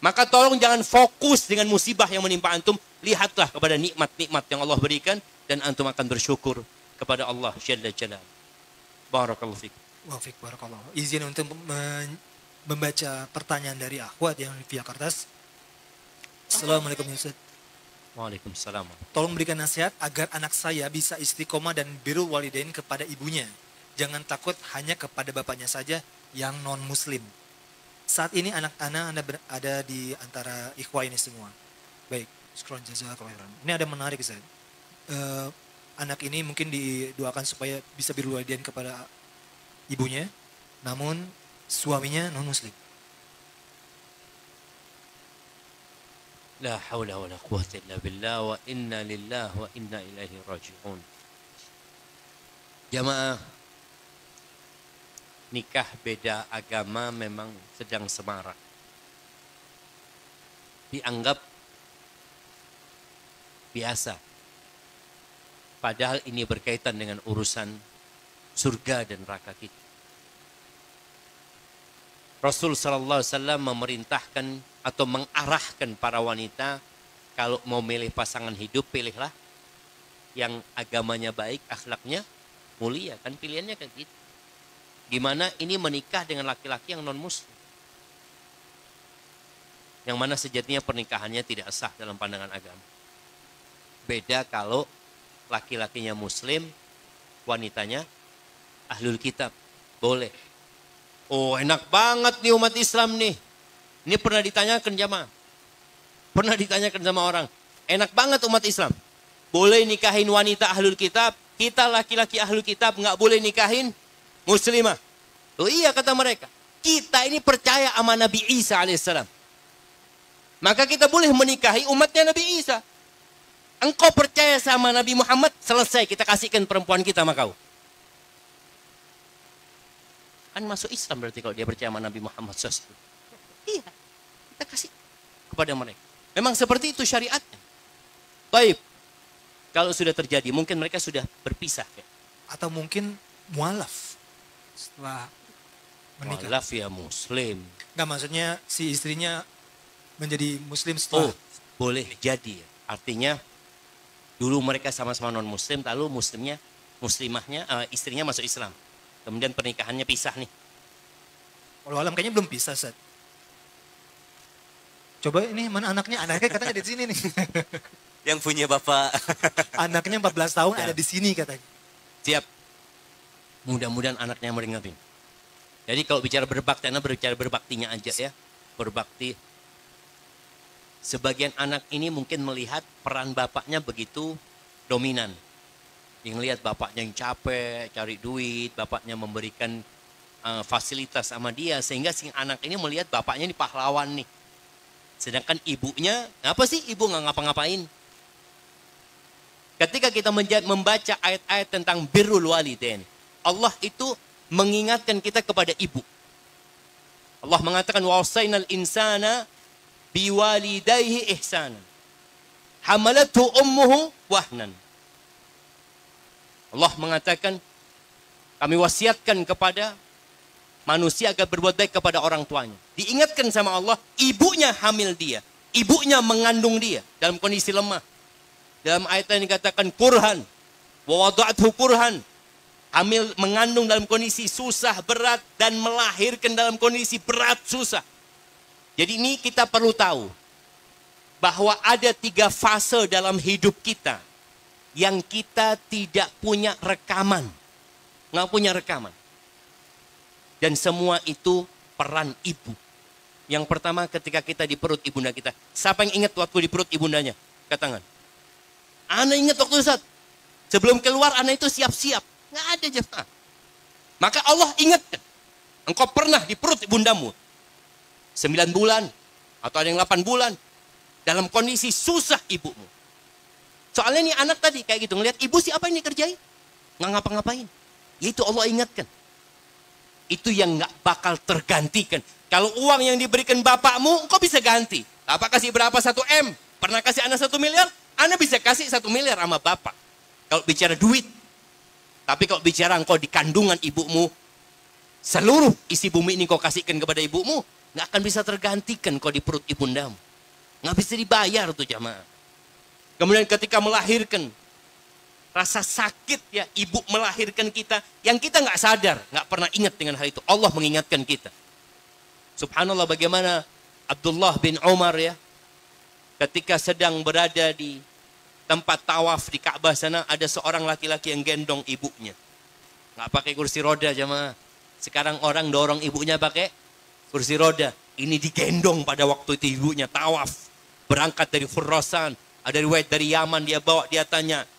Maka tolong jangan fokus dengan musibah yang menimpa antum. Lihatlah kepada nikmat-nikmat yang Allah berikan. Dan antum akan bersyukur kepada Allah Jalla Jalla. Barakallahu fiik. Wa fiik barakallahu. Izin untuk membaca pertanyaan dari akhwat yang via kertas. Assalamualaikum Ustaz. Waalaikumsalam. Tolong berikan nasihat agar anak saya bisa istiqomah dan birrul walidain kepada ibunya. Jangan takut hanya kepada bapaknya saja yang non muslim. Saat ini anak-anak ada di antara ikhwah ini semua. Baik, scroll jazakallahu khairan. Ini ada menarik Ustaz. Anak ini mungkin didoakan supaya bisa birrul walidain kepada ibunya, namun suaminya non muslim. La haula wa la quwwata illa billah wa inna lillahi wa inna ilaihi raji'un. Jamaah, nikah beda agama memang sedang semarak. Dianggap biasa. Padahal ini berkaitan dengan urusan surga dan neraka kita. Rasul sallallahu alaihi wasallam memerintahkan atau mengarahkan para wanita kalau mau milih pasangan hidup, pilihlah yang agamanya baik, akhlaknya mulia. Kan pilihannya kayak gitu. Gimana ini menikah dengan laki-laki yang non muslim? Yang mana sejatinya pernikahannya tidak sah dalam pandangan agama. Beda kalau laki-lakinya muslim, wanitanya ahlul kitab. Boleh. Oh enak banget nih umat Islam nih. Ini pernah ditanyakan jamaah. Pernah ditanyakan sama orang. Enak banget umat Islam. Boleh nikahin wanita ahlul kitab. Kita laki-laki ahlul kitab nggak boleh nikahin muslimah. Oh iya kata mereka. Kita ini percaya sama Nabi Isa alaihissalam. Maka kita boleh menikahi umatnya Nabi Isa. Engkau percaya sama Nabi Muhammad, selesai kita kasihkan perempuan kita sama kau. Kan masuk Islam berarti kalau dia percaya sama Nabi Muhammad SAW. Iya, kita kasih kepada mereka. Memang seperti itu syariatnya. Baik, kalau sudah terjadi, mungkin mereka sudah berpisah. Ya. Atau mungkin mualaf setelah menikah. Mualaf ya muslim. Enggak, maksudnya si istrinya menjadi muslim setelah. Oh, boleh jadi. Artinya dulu mereka sama-sama non-muslim, lalu muslimahnya, istrinya masuk Islam. Kemudian pernikahannya pisah nih. Walau alam kayaknya belum pisah, Ustaz. Coba ini mana anaknya? Anaknya katanya ada di sini nih. Yang punya bapak. Anaknya 14 tahun ada di sini katanya. Siap. Mudah-mudahan anaknya meringatin. Jadi kalau bicara berbakti, anak berbicara berbaktinya aja ya. berbakti. Sebagian anak ini mungkin melihat peran bapaknya begitu dominan. Yang lihat bapaknya yang capek, cari duit, bapaknya memberikan fasilitas sama dia. Sehingga si anak ini melihat bapaknya ini pahlawan nih. Sedangkan ibunya, apa sih ibu nggak ngapa-ngapain? Ketika kita membaca ayat-ayat tentang birrul walidain, Allah itu mengingatkan kita kepada ibu. Allah mengatakan wasainal insana biwalidayhi ihsanan. Hamalathu ummuhu wahnan. Allah mengatakan kami wasiatkan kepada manusia agar berbuat baik kepada orang tuanya. Diingatkan sama Allah, ibunya hamil dia, ibunya mengandung dia dalam kondisi lemah. Dalam ayat yang dikatakan kurhan, wa wada'athu kurhan, hamil mengandung dalam kondisi susah, berat, dan melahirkan dalam kondisi berat, susah. Jadi ini kita perlu tahu bahwa ada 3 fase dalam hidup kita yang kita tidak punya rekaman. Nggak punya rekaman. Dan semua itu peran ibu. Yang pertama ketika kita di perut ibunda kita. Siapa yang ingat waktu di perut ibundanya? Angkat tangan. Ana ingat waktu Ustaz. Sebelum keluar Ana itu siap-siap. Nggak ada jemaah. Maka Allah ingatkan. Engkau pernah di perut ibundamu. 9 bulan. Atau ada yang 8 bulan. Dalam kondisi susah ibumu. Soalnya ini anak tadi kayak gitu. Ngelihat ibu siapa yang dikerjain? Nggak ngapa-ngapain. Itu Allah ingatkan. Itu yang nggak bakal tergantikan. Kalau uang yang diberikan bapakmu, engkau bisa ganti. Bapak kasih berapa 1 M? Pernah kasih Anda 1 miliar? Anda bisa kasih 1 miliar sama bapak. Kalau bicara duit. Tapi kalau bicara engkau di kandungan ibumu, seluruh isi bumi ini kau kasihkan kepada ibumu, nggak akan bisa tergantikan kau di perut ibundamu. Nggak bisa dibayar tuh jamaah. Kemudian ketika melahirkan, rasa sakit ya ibu melahirkan kita, yang kita nggak sadar, nggak pernah ingat dengan hal itu. Allah mengingatkan kita. Subhanallah bagaimana Abdullah bin Umar ya, ketika sedang berada di tempat tawaf di Ka'bah sana, ada seorang laki-laki yang gendong ibunya. Nggak pakai kursi roda jamaah. Sekarang orang dorong ibunya pakai kursi roda. Ini digendong pada waktu itu ibunya tawaf. Berangkat dari Khurasan. Ada riwayat dari Yaman, dia bawa, dia tanya,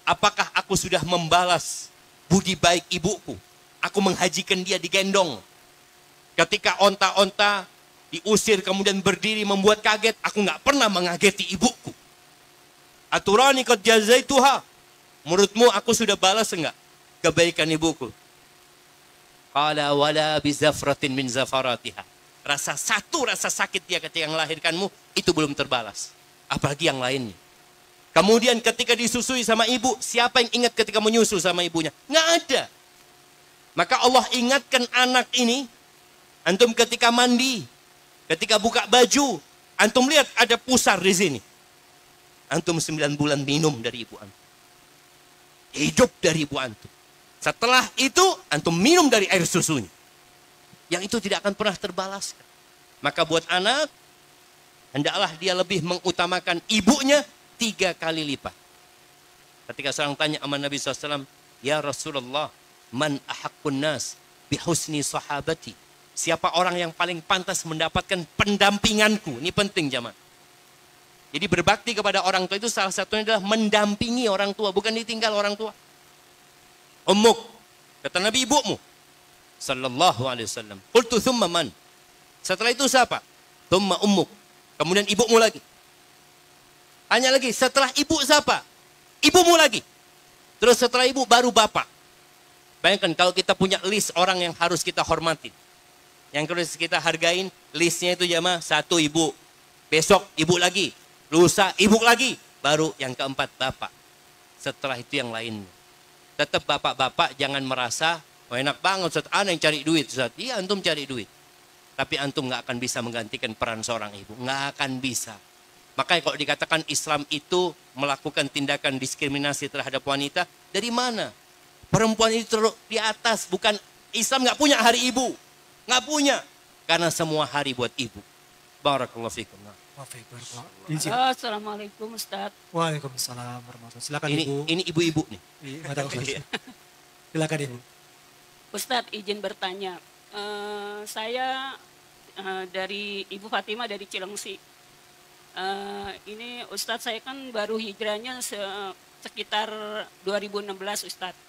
apakah aku sudah membalas budi baik ibuku? Aku menghajikan dia digendong. Ketika onta-onta diusir kemudian berdiri membuat kaget, aku nggak pernah mengageti ibuku. Aturani qad jazaituha. Menurutmu aku sudah balas enggak kebaikan ibuku? Qala wala bizafratin min zafaratiha. Rasa sakit dia ketika melahirkanmu itu belum terbalas. Apalagi yang lainnya. Kemudian ketika disusui sama ibu, siapa yang ingat ketika menyusu sama ibunya? Nggak ada. Maka Allah ingatkan anak ini, antum ketika mandi, ketika buka baju, antum lihat ada pusar di sini. Antum 9 bulan minum dari ibu antum. Hidup dari ibu antum. Setelah itu, antum minum dari air susunya. Yang itu tidak akan pernah terbalaskan. Maka buat anak, hendaklah dia lebih mengutamakan ibunya 3 kali lipat. Ketika seorang tanya sama Nabi SAW, ya Rasulullah, man ahaqqun nas bihusni sahabati. Siapa orang yang paling pantas mendapatkan pendampinganku? Ini penting jamaah. Jadi berbakti kepada orang tua itu salah satunya adalah mendampingi orang tua, bukan ditinggal orang tua. Ummuk, kata Nabi ibumu. Sallallahu alaihi wasallam. Qultu thumma man? Setelah itu siapa? Thumma ummuk. Kemudian ibumu lagi. Tanya lagi, setelah ibu siapa? Ibumu lagi. Terus setelah ibu baru bapak. Bayangkan kalau kita punya list orang yang harus kita hormatin. Yang harus kita hargain, listnya itu jamaah, 1 ibu. Besok ibu lagi. Lusa ibu lagi. Baru yang keempat bapak. Setelah itu yang lainnya. Tetap bapak-bapak jangan merasa, oh enak banget Ustaz, ana yang cari duit Ustaz. Iya antum cari duit. Tapi antum nggak akan bisa menggantikan peran seorang ibu. Nggak akan bisa. Makanya kalau dikatakan Islam itu melakukan tindakan diskriminasi terhadap wanita, dari mana? Perempuan itu di atas, bukan Islam nggak punya hari ibu. Nggak punya. Karena semua hari buat ibu. Barakallahu fikum. Assalamualaikum Ustaz. Waalaikumsalam warahmatullahi wabarakatuh. Silakan Ibu. Ini ibu-ibu nih. Silakan Ibu. Ustadz izin bertanya. Saya dari Ibu Fatimah dari Cilengsi. Ini Ustadz, saya kan baru hijrahnya sekitar 2016 Ustadz.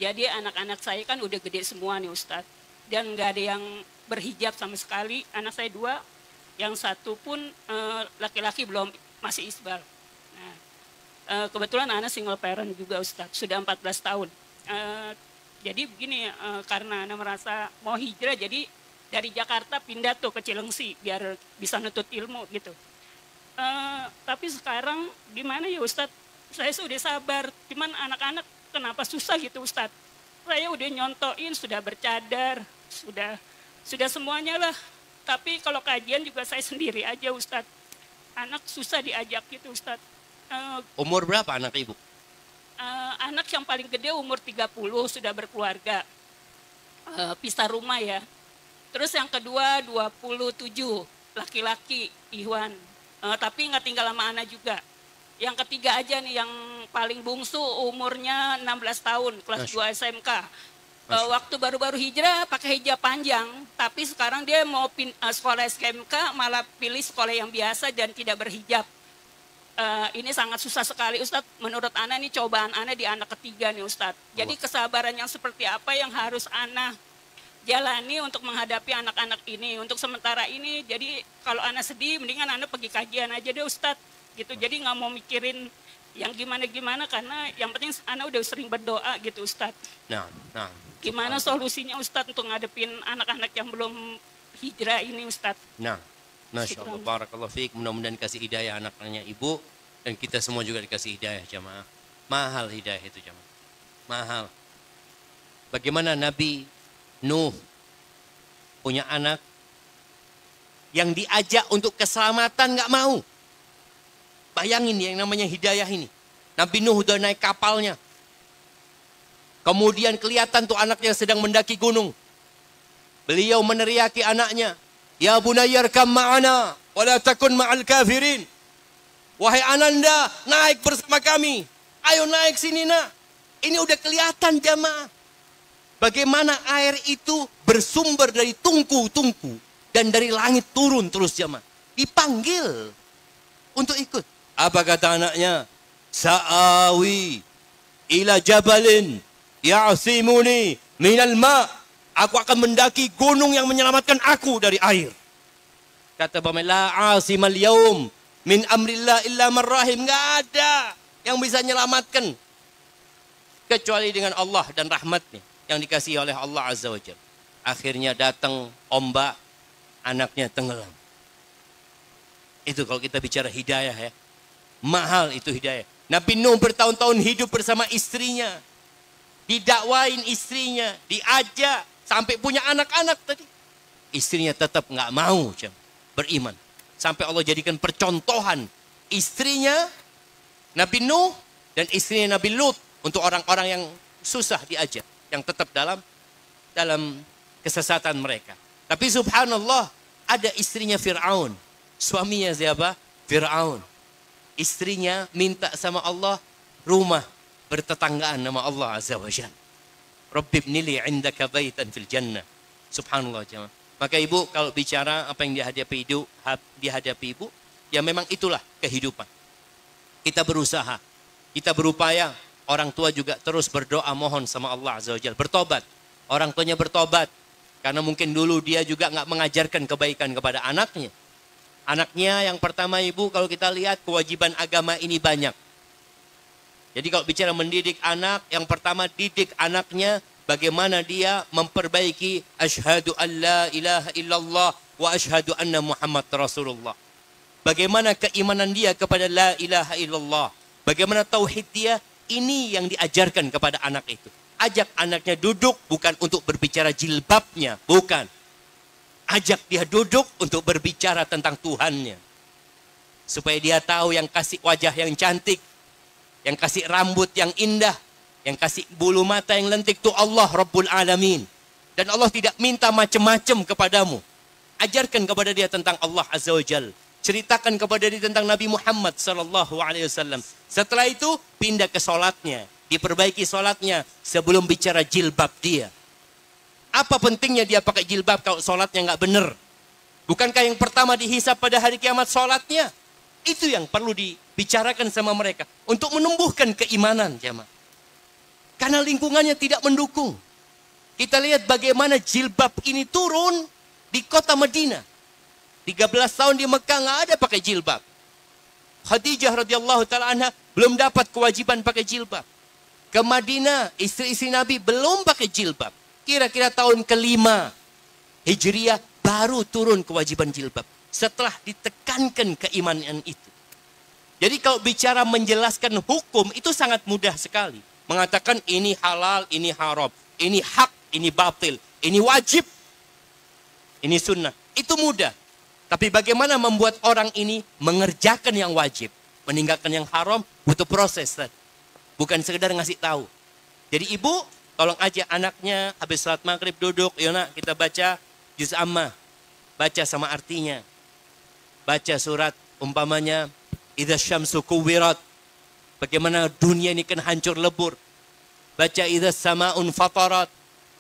Jadi anak-anak saya kan udah gede semua nih Ustadz. Dan nggak ada yang berhijab sama sekali. Anak saya 2, yang 1 pun laki-laki belum, masih isbal. Nah, kebetulan anak single parent juga Ustadz, sudah 14 tahun. Jadi begini, karena anak merasa mau hijrah, jadi dari Jakarta pindah tuh ke Cilengsi biar bisa nutut ilmu gitu. Tapi sekarang gimana ya Ustadz, saya sudah sabar, cuman anak-anak kenapa susah gitu Ustadz. Saya udah nyontoin, sudah bercadar, sudah semuanya lah. Tapi kalau kajian juga saya sendiri aja Ustadz. Anak susah diajak gitu Ustadz. Umur berapa anak ibu? Anak yang paling gede umur 30 sudah berkeluarga. Pisah rumah ya. Terus yang kedua 27, laki-laki, Iwan. Tapi nggak tinggal sama anak juga. Yang ketiga aja nih yang paling bungsu umurnya 16 tahun, kelas 2 SMK. Waktu baru-baru hijrah pakai hijab panjang, tapi sekarang dia mau sekolah SMK malah pilih sekolah yang biasa dan tidak berhijab. Ini sangat susah sekali Ustadz, menurut Ana ini cobaan Ana di anak ketiga nih Ustadz. Jadi kesabaran yang seperti apa yang harus Ana jalani untuk menghadapi anak-anak ini. Untuk sementara ini, jadi kalau Ana sedih mendingan Ana pergi kajian aja deh Ustadz. Gitu. Jadi nggak mau mikirin yang gimana-gimana karena yang penting Ana udah sering berdoa gitu Ustadz. Nah. Gimana solusinya Ustadz untuk ngadepin anak-anak yang belum hijrah ini Ustadz? Nah, Masya Allah, barakallahu fiik. Mudah-mudahan kasih hidayah anak-anaknya ibu dan kita semua juga dikasih hidayah jamaah. Mahal hidayah itu jamaah. Mahal. Bagaimana Nabi Nuh punya anak yang diajak untuk keselamatan nggak mau. Bayangin yang namanya hidayah ini. Nabi Nuh udah naik kapalnya. Kemudian kelihatan tuh anaknya sedang mendaki gunung. Beliau meneriaki anaknya, "Ya bunayya arkam ma'ana wa la takun ma'al kafirin." Wahai ananda, naik bersama kami. Ayo naik sini nak. Ini udah kelihatan jamaah. Bagaimana air itu bersumber dari tungku-tungku dan dari langit turun terus jamaah. Dipanggil untuk ikut. Apa kata anaknya? Sa'awi ila jabalin ya'simuni minal ma'. Aku akan mendaki gunung yang menyelamatkan aku dari air. Kata Bapak, la asimal yaum min amrillah illa man rahim. Nggak ada yang bisa menyelamatkan kecuali dengan Allah dan rahmatnya yang dikasihi oleh Allah Azza wa Jalla. Akhirnya datang ombak, anaknya tenggelam. Itu kalau kita bicara hidayah ya. Mahal itu hidayah. Nabi Nuh bertahun-tahun hidup bersama istrinya. Didakwain istrinya, diajak sampai punya anak-anak tadi. Istrinya tetap nggak mau beriman. Sampai Allah jadikan percontohan istrinya Nabi Nuh dan istrinya Nabi Lut untuk orang-orang yang susah diajak, yang tetap dalam kesesatan mereka. Tapi subhanallah, ada istrinya Fir'aun. Suaminya siapa? Fir'aun. Istrinya minta sama Allah rumah bertetanggaan nama Allah Azza wa Jalla. Rabbibnili indaka baitan fil jannah. Subhanallah jemaah. Maka ibu kalau bicara apa yang dihadapi ibu, ya memang itulah kehidupan. Kita berusaha, kita berupaya. Orang tua juga terus berdoa mohon sama Allah Azza wa Jalla. Bertobat. Orang tuanya bertobat. Karena mungkin dulu dia juga nggak mengajarkan kebaikan kepada anaknya. Anaknya yang pertama ibu kalau kita lihat kewajiban agama ini banyak. Jadi kalau bicara mendidik anak, yang pertama didik anaknya bagaimana dia memperbaiki asyhadu an la ilaha illallah wa asyhadu anna Muhammad Rasulullah. Bagaimana keimanan dia kepada la ilaha illallah. Bagaimana tauhid dia, ini yang diajarkan kepada anak itu. Ajak anaknya duduk bukan untuk berbicara jilbabnya, bukan. Ajak dia duduk untuk berbicara tentang Tuhannya. Supaya dia tahu yang kasih wajah yang cantik, yang kasih rambut yang indah, yang kasih bulu mata yang lentik itu Allah Rabbul Alamin. Dan Allah tidak minta macam-macam kepadamu. Ajarkan kepada dia tentang Allah Azza wa Jalla. Ceritakan kepada dia tentang Nabi Muhammad SAW. Setelah itu pindah ke solatnya. Diperbaiki solatnya sebelum bicara jilbab dia. Apa pentingnya dia pakai jilbab kalau solatnya nggak benar? Bukankah yang pertama dihisap pada hari kiamat sholatnya? Itu yang perlu dibicarakan sama mereka. Untuk menumbuhkan keimanan jamaah. Karena lingkungannya tidak mendukung. Kita lihat bagaimana jilbab ini turun di kota Madinah. 13 tahun di Mekah nggak ada pakai jilbab. Khadijah radhiyallahu taala anha belum dapat kewajiban pakai jilbab. Ke Madinah, istri-istri Nabi belum pakai jilbab. Kira-kira tahun kelima Hijriah baru turun kewajiban jilbab. Setelah ditekankan keimanan itu. Jadi kalau bicara menjelaskan hukum itu sangat mudah sekali. Mengatakan ini halal, ini haram. Ini hak, ini batil. Ini wajib. Ini sunnah. Itu mudah. Tapi bagaimana membuat orang ini mengerjakan yang wajib. Meninggalkan yang haram butuh proses. Bukan sekedar ngasih tahu. Jadi ibu tolong aja anaknya habis salat maghrib duduk. Yuk nak kita baca juz ammah. Baca sama artinya. Baca surat umpamanya. Idza syamsu kuwirat. Bagaimana dunia ini kan hancur lebur. Baca idza sama'un fatarat.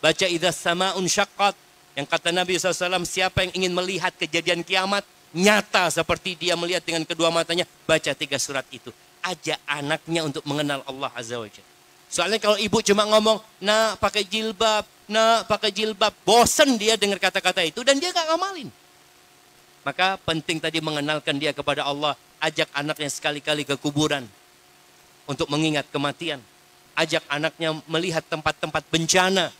Baca idza sama'un syaqqat. Yang kata Nabi SAW, siapa yang ingin melihat kejadian kiamat, nyata seperti dia melihat dengan kedua matanya, baca 3 surat itu. Ajak anaknya untuk mengenal Allah Azza wa Jalla. Soalnya kalau ibu cuma ngomong, nak pakai jilbab, bosan dia dengar kata-kata itu dan dia gak ngamalin. Maka penting tadi mengenalkan dia kepada Allah, ajak anaknya sekali-kali ke kuburan untuk mengingat kematian. Ajak anaknya melihat tempat-tempat bencana,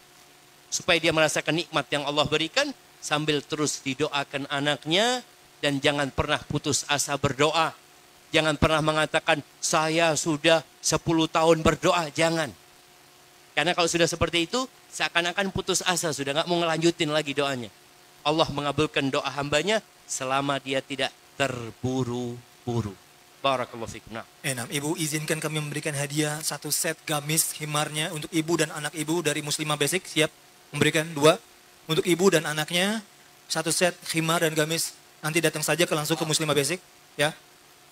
supaya dia merasakan nikmat yang Allah berikan, sambil terus didoakan anaknya, dan jangan pernah putus asa berdoa. Jangan pernah mengatakan, saya sudah 10 tahun berdoa, jangan. Karena kalau sudah seperti itu, seakan-akan putus asa, sudah gak mau ngelanjutin lagi doanya. Allah mengabulkan doa hambanya, selama dia tidak terburu-buru. Barakallahu fikum. Ibu izinkan kami memberikan hadiah 1 set gamis himarnya untuk ibu dan anak ibu dari Muslimah Basic, siap? Memberikan 2 untuk ibu dan anaknya, 1 set khimar dan gamis. Nanti datang saja langsung ke Muslimah Basic, ya.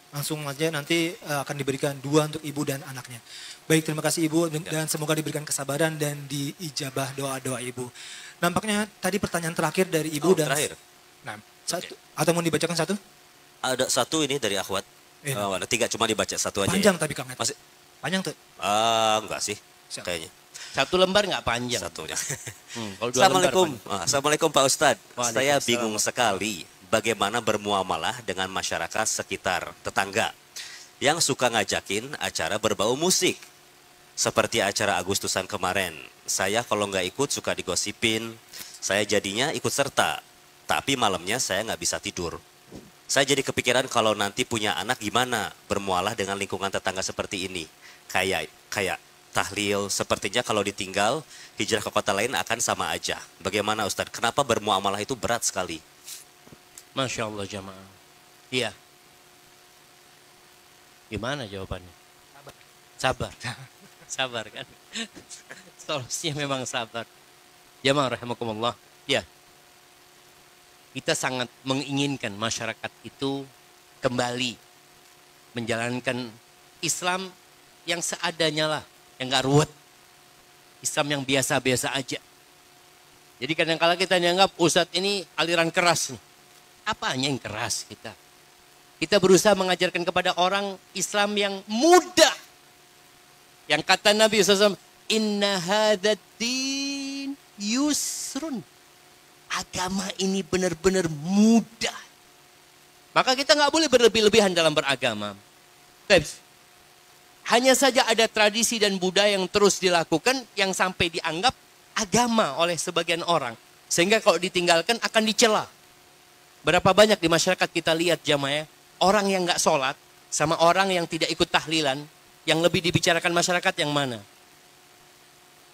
Langsung aja nanti akan diberikan 2 untuk ibu dan anaknya. Baik, terima kasih ibu dan semoga diberikan kesabaran dan diijabah doa-doa ibu. Nampaknya tadi pertanyaan terakhir dari ibu dan terakhir. Nah, satu atau mau dibacakan 1? Ada 1 ini dari akhwat. Ada 3 cuma dibaca 1 aja. Panjang ya. tapi Kang. Masih panjang tuh? Enggak sih, kayaknya. 1 lembar nggak panjang. Satunya. Kalau 2 Assalamualaikum. lembar Assalamualaikum Pak Ustadz. Saya Waalaikumsalam. bingung sekali bagaimana bermuamalah dengan masyarakat sekitar tetangga yang suka ngajakin acara berbau musik. Seperti acara Agustusan kemarin. Saya kalau nggak ikut suka digosipin. Saya jadinya ikut serta. Tapi malamnya saya nggak bisa tidur. Saya jadi kepikiran kalau nanti punya anak gimana bermualah dengan lingkungan tetangga seperti ini. Kayak tahlil, sepertinya kalau ditinggal hijrah ke kota lain akan sama aja. Bagaimana Ustadz? Kenapa bermuamalah itu berat sekali? Masya Allah jamaah. Iya. Gimana jawabannya? Sabar. Sabar kan? Solusinya memang sabar. Jamaah rahimakumullah. Ya. Kita sangat menginginkan masyarakat itu kembali menjalankan Islam yang seadanya lah, yang gak ruwet. Islam yang biasa-biasa aja. Jadi kadang-kala kita dianggap Ustadz ini aliran keras nih. Apanya yang keras kita? Kita berusaha mengajarkan kepada orang Islam yang mudah. Yang kata Nabi SAW, Inna hadad din yusrun. Agama ini benar-benar mudah. Maka kita nggak boleh berlebih-lebihan dalam beragama. Hanya saja ada tradisi dan budaya yang terus dilakukan yang sampai dianggap agama oleh sebagian orang. Sehingga kalau ditinggalkan akan dicela. Berapa banyak di masyarakat kita lihat jamaah, orang yang nggak sholat sama orang yang tidak ikut tahlilan, yang lebih dibicarakan masyarakat yang mana?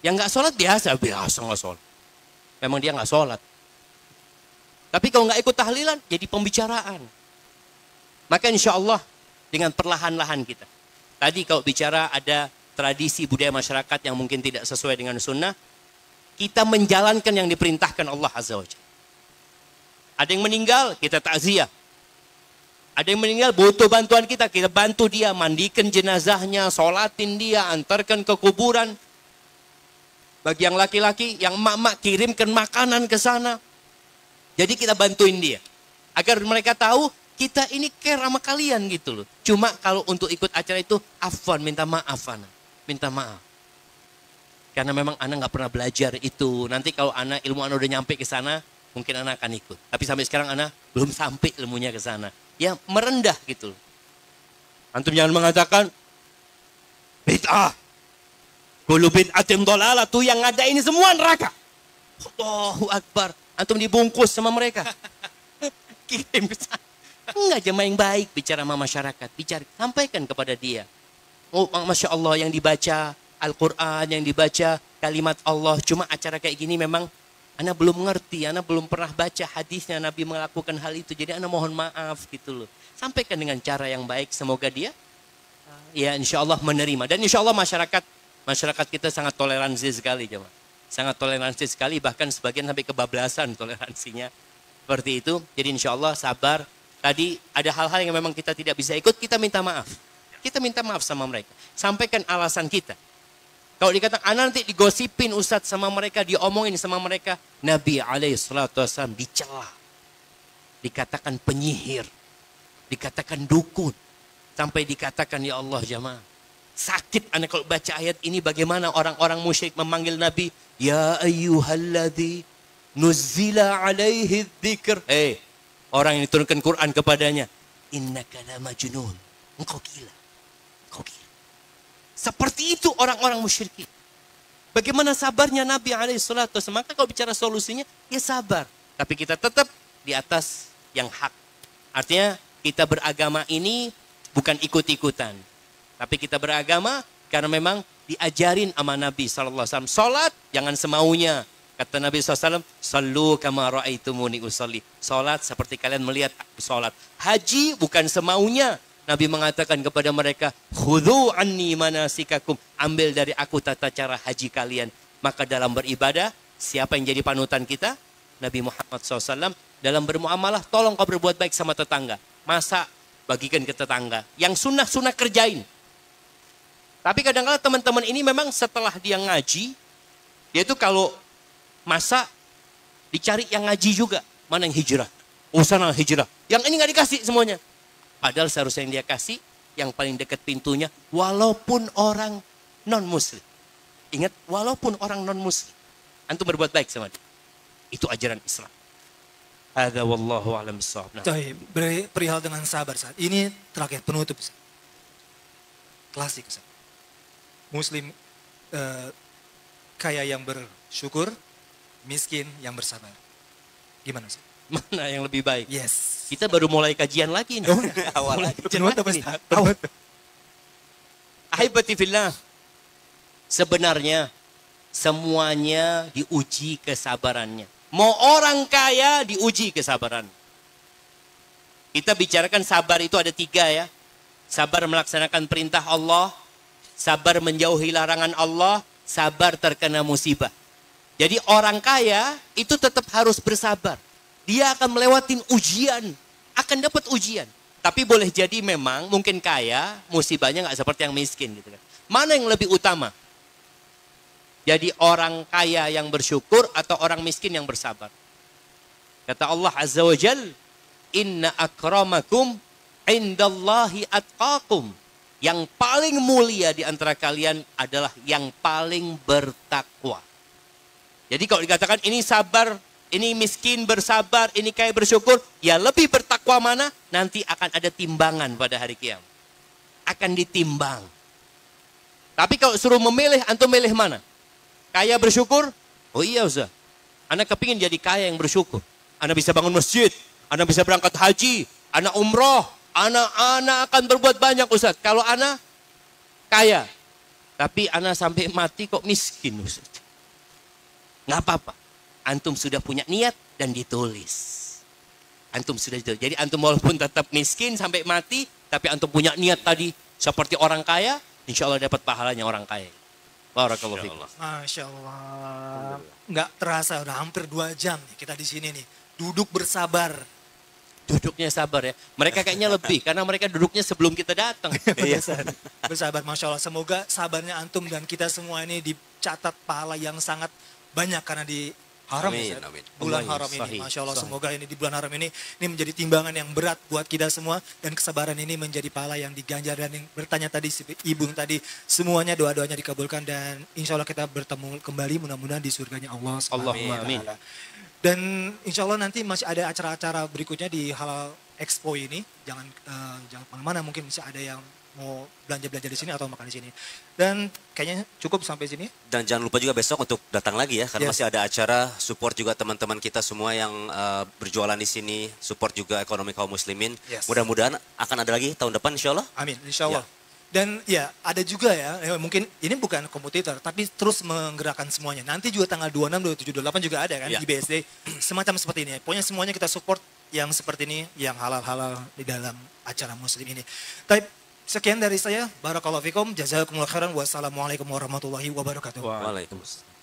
Yang nggak sholat biasa nggak sholat. Memang dia nggak sholat. Tapi kalau nggak ikut tahlilan, jadi pembicaraan. Maka insya Allah dengan perlahan-lahan kita. Tadi kalau bicara ada tradisi budaya masyarakat yang mungkin tidak sesuai dengan sunnah, kita menjalankan yang diperintahkan Allah Azza wa Jalla. Ada yang meninggal, kita takziah. Ada yang meninggal butuh bantuan kita bantu dia, mandikan jenazahnya, sholatin dia, antarkan ke kuburan. Bagi yang laki-laki, yang emak-emak kirimkan makanan ke sana. Jadi kita bantuin dia. Agar mereka tahu kita ini care sama kalian gitu loh. Cuma kalau untuk ikut acara itu, afwan, minta maaf Ana. Minta maaf. Karena memang Ana nggak pernah belajar itu. Nanti kalau ilmu Ana udah nyampe ke sana, mungkin Ana akan ikut. Tapi sampai sekarang Ana belum sampai ilmunya ke sana. Ya merendah gitu loh. Antum jangan mengatakan, bid'ah. Kullu bid'atin dhalalah, tuh yang ada ini semua neraka. Allahu Akbar. Antum dibungkus sama mereka. Kirim ke sana. Enggak, jemaah yang baik bicara sama masyarakat. Bicara, sampaikan kepada dia. Oh, Masya Allah yang dibaca Al-Quran, yang dibaca kalimat Allah. Cuma acara kayak gini memang Ana belum ngerti, Ana belum pernah baca hadisnya Nabi melakukan hal itu. Jadi Ana mohon maaf gitu loh. Sampaikan dengan cara yang baik, semoga dia ya insya Allah menerima. Dan insya Allah masyarakat kita sangat toleransi sekali jemaah. Sangat toleransi sekali, bahkan sebagian sampai kebablasan toleransinya. Seperti itu, jadi insya Allah sabar. Tadi ada hal-hal yang memang kita tidak bisa ikut, kita minta maaf. Kita minta maaf sama mereka. Sampaikan alasan kita. Kalau dikatakan, nanti digosipin Ustadz sama mereka, diomongin sama mereka. Nabi SAW dicela. Dikatakan penyihir. Dikatakan dukun. Sampai dikatakan, ya Allah jamaah. Sakit anak kalau baca ayat ini bagaimana orang-orang musyrik memanggil Nabi. Ya ayyuhalladzi nuzzila alaihi dzikr. Orang yang diturunkan Quran kepadanya. Innaka la majnun. Engkau gila. Engkau gila. Seperti itu orang-orang musyrikin. Bagaimana sabarnya Nabi SAW. Maka kalau bicara solusinya, ya sabar. Tapi kita tetap di atas yang hak. Artinya kita beragama ini bukan ikut-ikutan. Tapi kita beragama karena memang diajarin sama Nabi SAW. Salat jangan semaunya. Kata Nabi SAW, sallu kama ra'aitumuni usalli. Salat seperti kalian melihat aku salat. Haji bukan semaunya. Nabi mengatakan kepada mereka, khudhu anni manasikakum. Ambil dari aku tata cara haji kalian. Maka dalam beribadah, siapa yang jadi panutan kita? Nabi Muhammad SAW. Dalam bermuamalah, tolong kau berbuat baik sama tetangga. Masak, bagikan ke tetangga. Yang sunnah-sunnah kerjain. Tapi kadang-kadang teman-teman ini memang setelah dia ngaji, dia itu kalau masak, dicari yang ngaji juga. Mana yang hijrah? Sana hijrah. Yang ini nggak dikasih semuanya. Padahal seharusnya yang dia kasih, yang paling dekat pintunya, walaupun orang non-muslim. Ingat, walaupun orang non-muslim. Antum berbuat baik sama dia. Itu ajaran Islam. Hadza wallahu a'lam bissawab. Perihal dengan sabar saat ini terakhir penutup. Klasik. Muslim kaya yang bersyukur, miskin yang bersabar. Gimana sih? Mana yang lebih baik? Yes. Kita baru mulai kajian lagi nih. Awal lagi. Ahibati fillah. Sebenarnya semuanya diuji kesabarannya. Mau orang kaya diuji kesabaran. Kita bicarakan sabar itu ada 3 ya. Sabar melaksanakan perintah Allah. Sabar menjauhi larangan Allah. Sabar terkena musibah. Jadi orang kaya itu tetap harus bersabar. Dia akan melewatin ujian. Akan dapat ujian. Tapi boleh jadi memang mungkin kaya, musibahnya nggak seperti yang miskin. Gitu kan. Mana yang lebih utama? Jadi orang kaya yang bersyukur atau orang miskin yang bersabar? Kata Allah Azza wa Jal, Inna akramakum indallahi atqakum. Yang paling mulia di antara kalian adalah yang paling bertakwa. Jadi kalau dikatakan ini sabar, ini miskin bersabar, ini kaya bersyukur, ya lebih bertakwa mana? Nanti akan ada timbangan pada hari kiamat. Akan ditimbang. Tapi kalau suruh memilih, antum milih mana? Kaya bersyukur? Oh iya Ustaz. Anak kepingin jadi kaya yang bersyukur. Anak bisa bangun masjid, anak bisa berangkat haji, anak umroh, anak akan berbuat banyak Ustaz. Kalau anak kaya, tapi anak sampai mati kok miskin Ustaz. Nggak apa-apa. Antum sudah punya niat dan ditulis. Antum sudah ditulis. Jadi antum walaupun tetap miskin sampai mati, tapi antum punya niat tadi seperti orang kaya, insya Allah dapat pahalanya orang kaya. Barakallahu fikum. Masya Allah. Nggak terasa, udah hampir 2 jam nih kita di sini nih. Duduk bersabar. Duduknya sabar ya. Mereka kayaknya lebih, karena mereka duduknya sebelum kita datang. Bersabar, Masya Allah. Semoga sabarnya antum dan kita semua ini dicatat pahala yang sangat banyak. Karena di haram. Amin, Ustaz. amin. Bulan Amin. haram ini, Sahih, Masya Allah, sahih. semoga ini di bulan haram ini menjadi timbangan yang berat buat kita semua, dan kesabaran ini menjadi pahala yang diganjar. Dan yang bertanya tadi, si ibu yang tadi, semuanya doa-doanya dikabulkan, dan insya Allah kita bertemu kembali mudah-mudahan di surganya Allah Subhanahu Allahumma wa amin. Ta'ala. Dan insya Allah nanti masih ada acara-acara berikutnya di Halal Expo ini, jangan kemana-mana, mungkin bisa ada yang mau belanja-belanja di sini atau makan di sini. Dan kayaknya cukup sampai sini. Dan jangan lupa juga besok untuk datang lagi ya, karena Yes. masih ada acara support juga teman-teman kita semua yang berjualan di sini, support juga ekonomi kaum muslimin. Yes. Mudah-mudahan akan ada lagi tahun depan insya Allah. Amin, insya Allah. Dan ya ada juga ya, mungkin ini bukan kompetitor, tapi terus menggerakkan semuanya. Nanti juga tanggal 26, 27, 28 juga ada kan Ya. di BSD. Semacam seperti ini. Pokoknya semuanya kita support yang seperti ini, yang halal-halal di dalam acara muslim ini. Tapi sekian dari saya. Barakallahu fikum. Jazakumullah khairan. Wassalamualaikum warahmatullahi wabarakatuh. Waalaikumsalam.